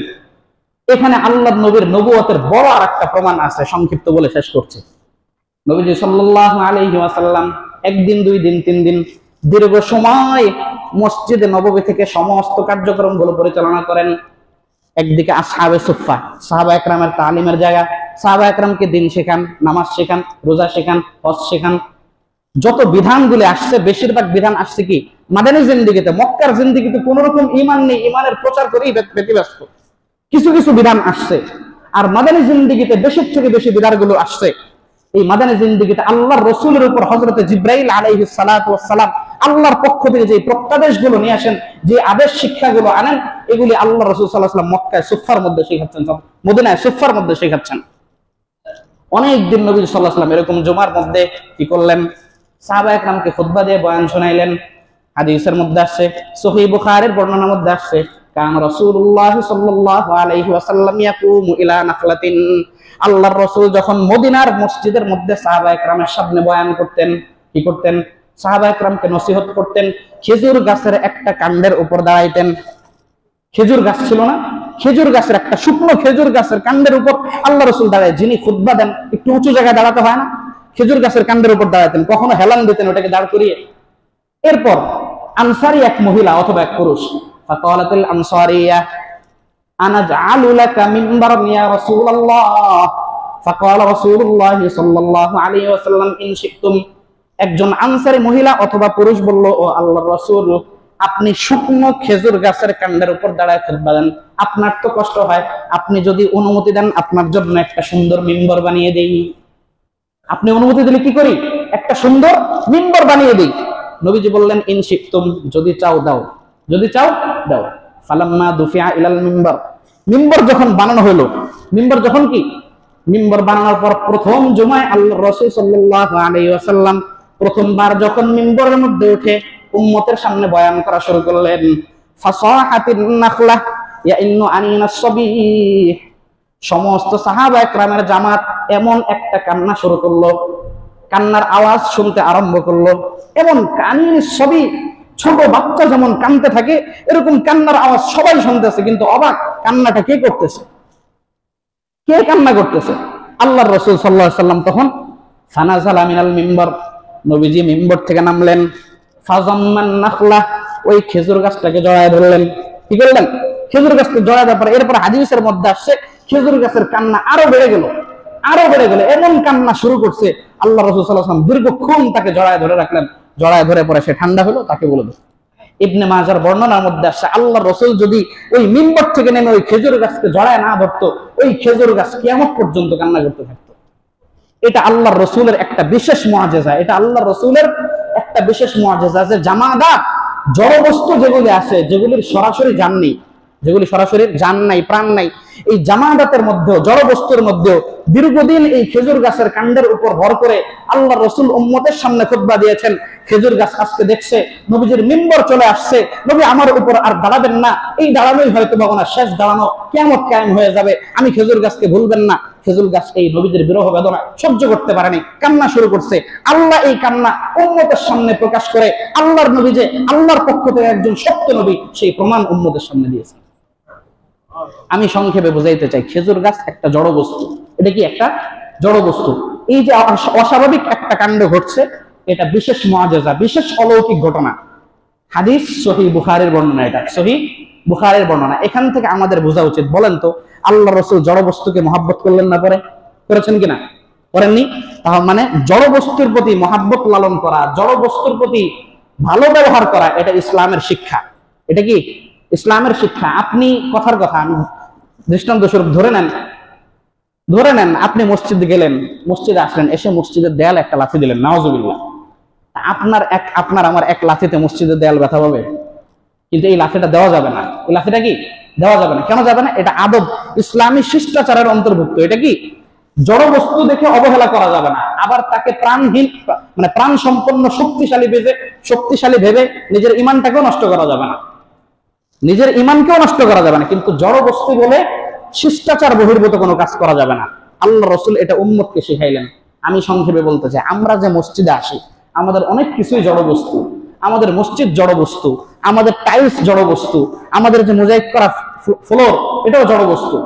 Speaker 1: এখানে আল্লাহর নবীর নবুয়তের বড় আর একটা প্রমাণ আছে, সংক্ষিপ্ত বলে শেষ করছি। নবীজি সাল্লাল্লাহু আলাইহি ওয়াসাল্লাম একদিন, 2 দিন, 3 দিন দীর্ঘ সময় মসজিদে নববী থেকে সমস্ত কার্যক্রম গুলো পরিচালনা করেন। একদিকে আসহাবে সুফফা, সাহাবা একরামের তালিমের জায়গা, সাহাবা একরামকে দিন শেখান, নামাজ শেখান, রোজা শেখান, হজ শেখান। যত বিধানগুলো আসছে বেশিরভাগ বিধান আসছে কি মাদানী জিন্দেগিতে। মক্কার জিন্দেগিতে কোন রকম ঈমান নেই, ঈমানের প্রচার করেই ব্যতিব্যস্ত। কিছু কিছু বিধান আসছে, আর মাদানী জিন্দেগিতে বেশি থেকে বেশি বিধানগুলো আসছে। এই মাদানী জিন্দেগিতে আল্লাহর রাসূলের উপর হযরতে জিবরাইল আলাইহিস সালাতু ওয়াস সালাম আল্লাহর পক্ষ থেকে যে প্রত্যাদেশগুলো নিয়ে আসেন, যে আদেশ শিক্ষাগুলো আনেন, এগুলি আল্লাহর রাসূল সাল্লাল্লাহু আলাইহি ওয়াসাল্লাম মক্কায় সুফফার মধ্যে শেখাচ্ছেন, মদিনায় সুফফার মধ্যে শেখাচ্ছেন। অনেক দিন নবী সাল্লাল্লাহু আলাইহি ওয়াসাল্লাম এরকম জুমার মধ্যে কি করলেন? সাহাবা একরামকে খুতবা দিয়ে বয়ান শোনাইলেন। হাদিসের মধ্যে আসছে, সহিহ বুখারীর বর্ণনার মধ্যে আসছে, কান রাসূলুল্লাহ সাল্লাল্লাহু আলাইহি ওয়াসাল্লাম ইয়াকুমু ইলা নাখলাতিন। আল্লাহর রাসূল যখন মদিনার মসজিদের মধ্যে সাহাবা একরামের সামনে বয়ান করতেন, কি করতেন? সাহাবা একরামকে নসিহত করতেন। খেজুর গাছের একটা কাণ্ডের উপর দাঁড়াইতেন। খেজুর গাছ ছিল না? খেজুর গাছের একটা শুকনো খেজুর গাছের কাণ্ডের উপর আল্লাহ রাসূল দাঁড়ায়। যিনি খুতবা দেন একটু উঁচু জায়গায় দাঁড়াতে হয় না? খেজুর গাছের কাণ্ডের উপর দাঁড়াতেন, কখনো হেলান দিতেন ওটাকে দাঁড় করিয়ে। এরপর আনসারী এক মহিলা অথবা এক পুরুষ, ফাকালাতুল আনসারিয়া আনাজআলু লাকা মিনবারান ইয়া রাসূলুল্লাহ। ফাকালা রাসূলুল্লাহ সাল্লাল্লাহু আলাইহি ওয়াসাল্লাম ইন শি'তুম। একজন আনসারী মহিলা অথবা পুরুষ বলল, ও আল্লাহর রাসূল, আপনি শুকনো খেজুর গাছের কাণ্ডের উপর দাঁড়ায় খুতবা দেন, আপনার তো কষ্ট হয়, আপনি যদি অনুমতি দেন আপনার জন্য একটা সুন্দর মিম্বর বানিয়ে দেই। আপনি অনুমতি দিলে কি করি? একটা সুন্দর মিম্বর বানিয়ে দেই। নবীজি বললেন, ইন শি'তুম, যদি চাও দাও, যদি চাও দাও। ফালাম্মা দুফিআ ইলাল মিম্বর, মিম্বর যখন বানানো হলো, মিম্বর যখন কি মিম্বর বানানোর পর প্রথম জুমায় আল্লাহর রাসূল সাল্লাল্লাহু আলাইহি ওয়াসাল্লাম প্রথমবার যখন মিম্বরের মধ্যে উঠে উম্মতের সামনে বয়ান করা শুরু করলেন, ফাসাহাতিন নাখলা ইয়াইন্নু আনিনাস সাবিহ। সমস্ত সাহাবা একরামের জামাত এমন একটা কান্না শুরু করলো, কান্নার আওয়াজ শুনতে আরম্ভ করলো। এমন কানিন সবই, ছোট বাচ্চা যেমন কানতে থাকে এরকম কান্নার আওয়াজ সবাই শুনতেছে, কিন্তু অবাক, কান্নাটা কে করতেছে? কে কান্না করতেছে? আল্লাহর রাসূল সাল্লাল্লাহু আলাইহি ওয়াসাল্লাম তখন ফানাজালা মিনাল মিম্বর, নবীজি মিম্বর থেকে নামলেন। ফাজাম্মান নাখলা, ওই খেজুর গাছটাকে জড়ায় ধরলেন। কি করলেন? খেজুর গাছকে জড়ায় দেওয়ার পরে এরপর হাদিসের মধ্যে আসছে খেজুর গাছের কান্না আরো বেড়ে গেল, আরো বেড়ে গেল। এমন কান্না শুরু করছে, আল্লাহ রাসূল সাল্লাল্লাহু আলাইহি ওয়াসাল্লাম দীর্ঘক্ষণ তাকে জড়ায় ধরে রাখলেন। জড়ায় ধরে পরে সে ঠান্ডা হলো, তাকে বলে দিল। ইবনে মাজার বর্ণনার মধ্যে আসছে, আল্লাহর রাসূল যদি ওই মিম্বর থেকে নেমে ওই খেজুর গাছকে জড়ায় না ধরতো, ওই খেজুর গাছ কিয়ামত পর্যন্ত কান্না করতে থাকতো। এটা আল্লাহর রাসূলের একটা বিশেষ মুআজিজা, এটা আল্লাহর রাসূলের একটা বিশেষ মুআজিজা যে জামাদাত জড় বস্তু যেগুলি আছে, যেগুলির সরাসরি জান নেই, যেগুলি সরাসরি জান নাই, প্রাণ নাই, এই জামাদাতের মধ্যেও, জড় বস্তুর মধ্যেও দীর্ঘদিন এই খেজুর গাছের কাণ্ডের উপর ভর করে আল্লাহ রসুল উম্মতের সামনে খুতবা দিয়েছেন। খেজুর গাছ আজকে দেখছে নবীজির মিম্বর চলে আসছে, নবী আমার উপর আর দাঁড়াবেন না, এই দাঁড়ানোই হয়তো বা ওনার শেষ দাঁড়ানো, কিয়ামত কায়েম হয়ে যাবে, আমি খেজুর গাছকে ভুলবেন না। খেজুর গাছ এই নবীজির বিরহ বেদনা সহ্য করতে পারেনি, কান্না শুরু করছে। আল্লাহ এই কান্না উম্মতের সামনে প্রকাশ করে আল্লাহর নবী যে আল্লাহর পক্ষ থেকে একজন সত্য নবী, সেই প্রমাণ উম্মতের সামনে দিয়েছে। আমি সংক্ষেপে বুঝাইতে চাই, খেজুর গাছ একটা জড় বস্তু। এটা কি একটা জড় বস্তু? এই যে অস্বাভাবিক একটা কাণ্ড ঘটছে, এটা বিশেষ মুআজিজা, বিশেষ অলৌকিক ঘটনা। হাদিস সহিহ বুখারীর বর্ণনা, এটা সহিহ বুখারীর বর্ণনা। এখান থেকে আমাদের বোঝা উচিত, বলেন তো আল্লাহ রাসূল জড় বস্তুকে মহব্বত করলেন না? পরে করেছেন কিনা? করেননি? তাহলে মানে জড় বস্তুর প্রতি মহব্বত লালন করা, জড় বস্তুর প্রতি ভালো ব্যবহার করা, এটা ইসলামের শিক্ষা। এটা কি ইসলামের শিক্ষা? আপনি কথার কথা, আমি দৃষ্টান্ত স্বরূপ ধরে নেন আপনি মসজিদে গেলেন, মসজিদে আসলেন, এসে মসজিদের দেয়াল একটা লাথি দিলেন, নাউজুবিল্লাহ। আপনার আমার এক লাথিতে মসজিদের দেয়াল ব্যথা পাবে, কিন্তু এই লাথিটা দেওয়া যাবে না। এই লাথিটা কি দেওয়া যাবে না? কেন যাবে না? এটা আদব, ইসলামী শিষ্টাচারের অন্তর্ভুক্ত। এটা কি জড় বস্তু দেখে অবহেলা করা যাবে না, আবার তাকে প্রাণহীন মানে প্রাণ সম্পন্ন শক্তিশালী ভেবে নিজের ইমানটাকেও নষ্ট করা যাবে না, নিজের ইমানকেও নষ্ট করা যাবে না, কিন্তু জড় বস্তু বলে শিষ্টাচার বহির্ভূত কোনো কাজ করা যাবে না। আল্লাহ রাসূল এটা উম্মতকে শিখাইলেন। আমি সংক্ষেপে বলতে চাই, আমরা যে মসজিদে আসি, আমাদের অনেক কিছুই জড় বস্তু। আমাদের মসজিদ জড় বস্তু, আমাদের টাইলস জড় বস্তু, আমাদের যে মোজাইক করা ফ্লোর, এটাও জড় বস্তু।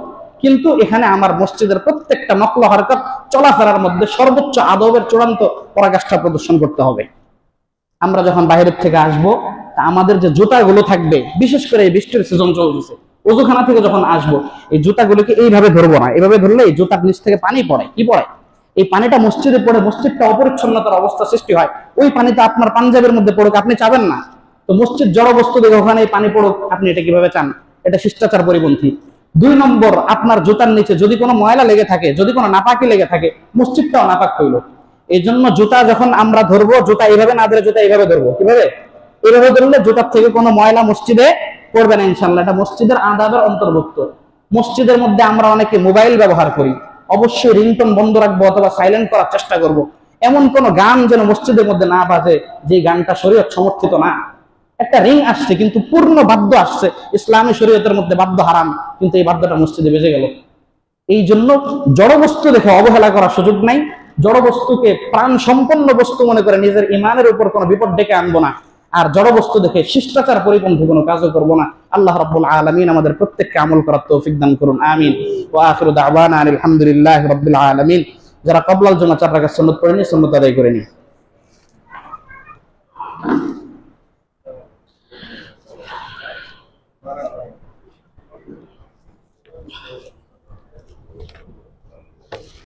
Speaker 1: কিন্তু এখানে আমার মসজিদের প্রত্যেকটা নকল হরকত, চলাফেরার মধ্যে সর্বোচ্চ আদবের চূড়ান্ত পরাকাষ্ঠা প্রদর্শন করতে হবে। আমরা যখন বাইরের থেকে আসবো, আমাদের যে জুতাগুলো থাকবে, বিশেষ করে এই বৃষ্টির সিজন চলতেছে, ওযুখানা থেকে যখন আসবো, এই জুতাগুলোকে এইভাবে ধরবো না। এইভাবে ধরলে এই জুতার নিচ থেকে পানি পড়ে। কি পড়ে? এই পানিটা মসজিদে পড়ে মসজিদটা অপরিচ্ছন্নতার অবস্থা সৃষ্টি হয়। ওই পানিটা আপনার পাঞ্জাবের মধ্যে পড়ুক, আপনি চাবেন না। তো মসজিদ জড় বস্তু দেখে ওখানে এই পানি পড়ুক, আপনি এটা কিভাবে চান? এটা শিষ্টাচার পরিপন্থী। 2 নম্বর, আপনার জুতার নিচে যদি কোনো ময়লা লেগে থাকে, যদি কোনো নাপাকি লেগে থাকে, মসজিদটাও নাপাক হইল। এই জন্য জুতা যখন আমরা ধরবো, জুতা এইভাবে না ধরে জুতা এইভাবে ধরবো। কিভাবে? এইভাবে ধরলে জুতার থেকে কোনো ময়লা মসজিদে পড়বে না ইনশাআল্লাহ। এটা মসজিদের আদাবের অন্তর্ভুক্ত। মসজিদের মধ্যে আমরা অনেকে মোবাইল ব্যবহার করি, অবশ্যই রিংটোন বন্ধ রাখবো অথবা সাইলেন্ট করার চেষ্টা করব। এমন কোন গান যেন মসজিদের মধ্যে না বাজে যে গানটা শরীয়ত সমর্থিত না। একটা রিং আসছে কিন্তু পূর্ণ বাদ্য আসছে, ইসলামী শরীয়তের মধ্যে বাদ্য হারাম, কিন্তু এই বাদ্যটা মসজিদে বেজে গেল। এই জন্য জড় বস্তু দেখে অবহেলা করার সুযোগ নাই। জড় বস্তুকে প্রাণ সম্পন্ন বস্তু মনে করে নিজের ইমানের উপর কোনো বিপদ ডেকে আনবো না। আর জড় বস্তু দেখে শিষ্টাচার পরিপন্থী কোনো কাজও করবো না। আল্লাহ রাব্বুল আলামিন আমাদের প্রত্যেককে আমল করার তৌফিক দান করুন, আমিন। ওয়া আখিরু দাওয়ানা আলহামদুলিল্লাহি রাব্বিল আলামিন। যারা ক্বাবলাল জুমা 4 রাকাত সুন্নাত পড়েনি, সুন্নাত আদায় করে নি।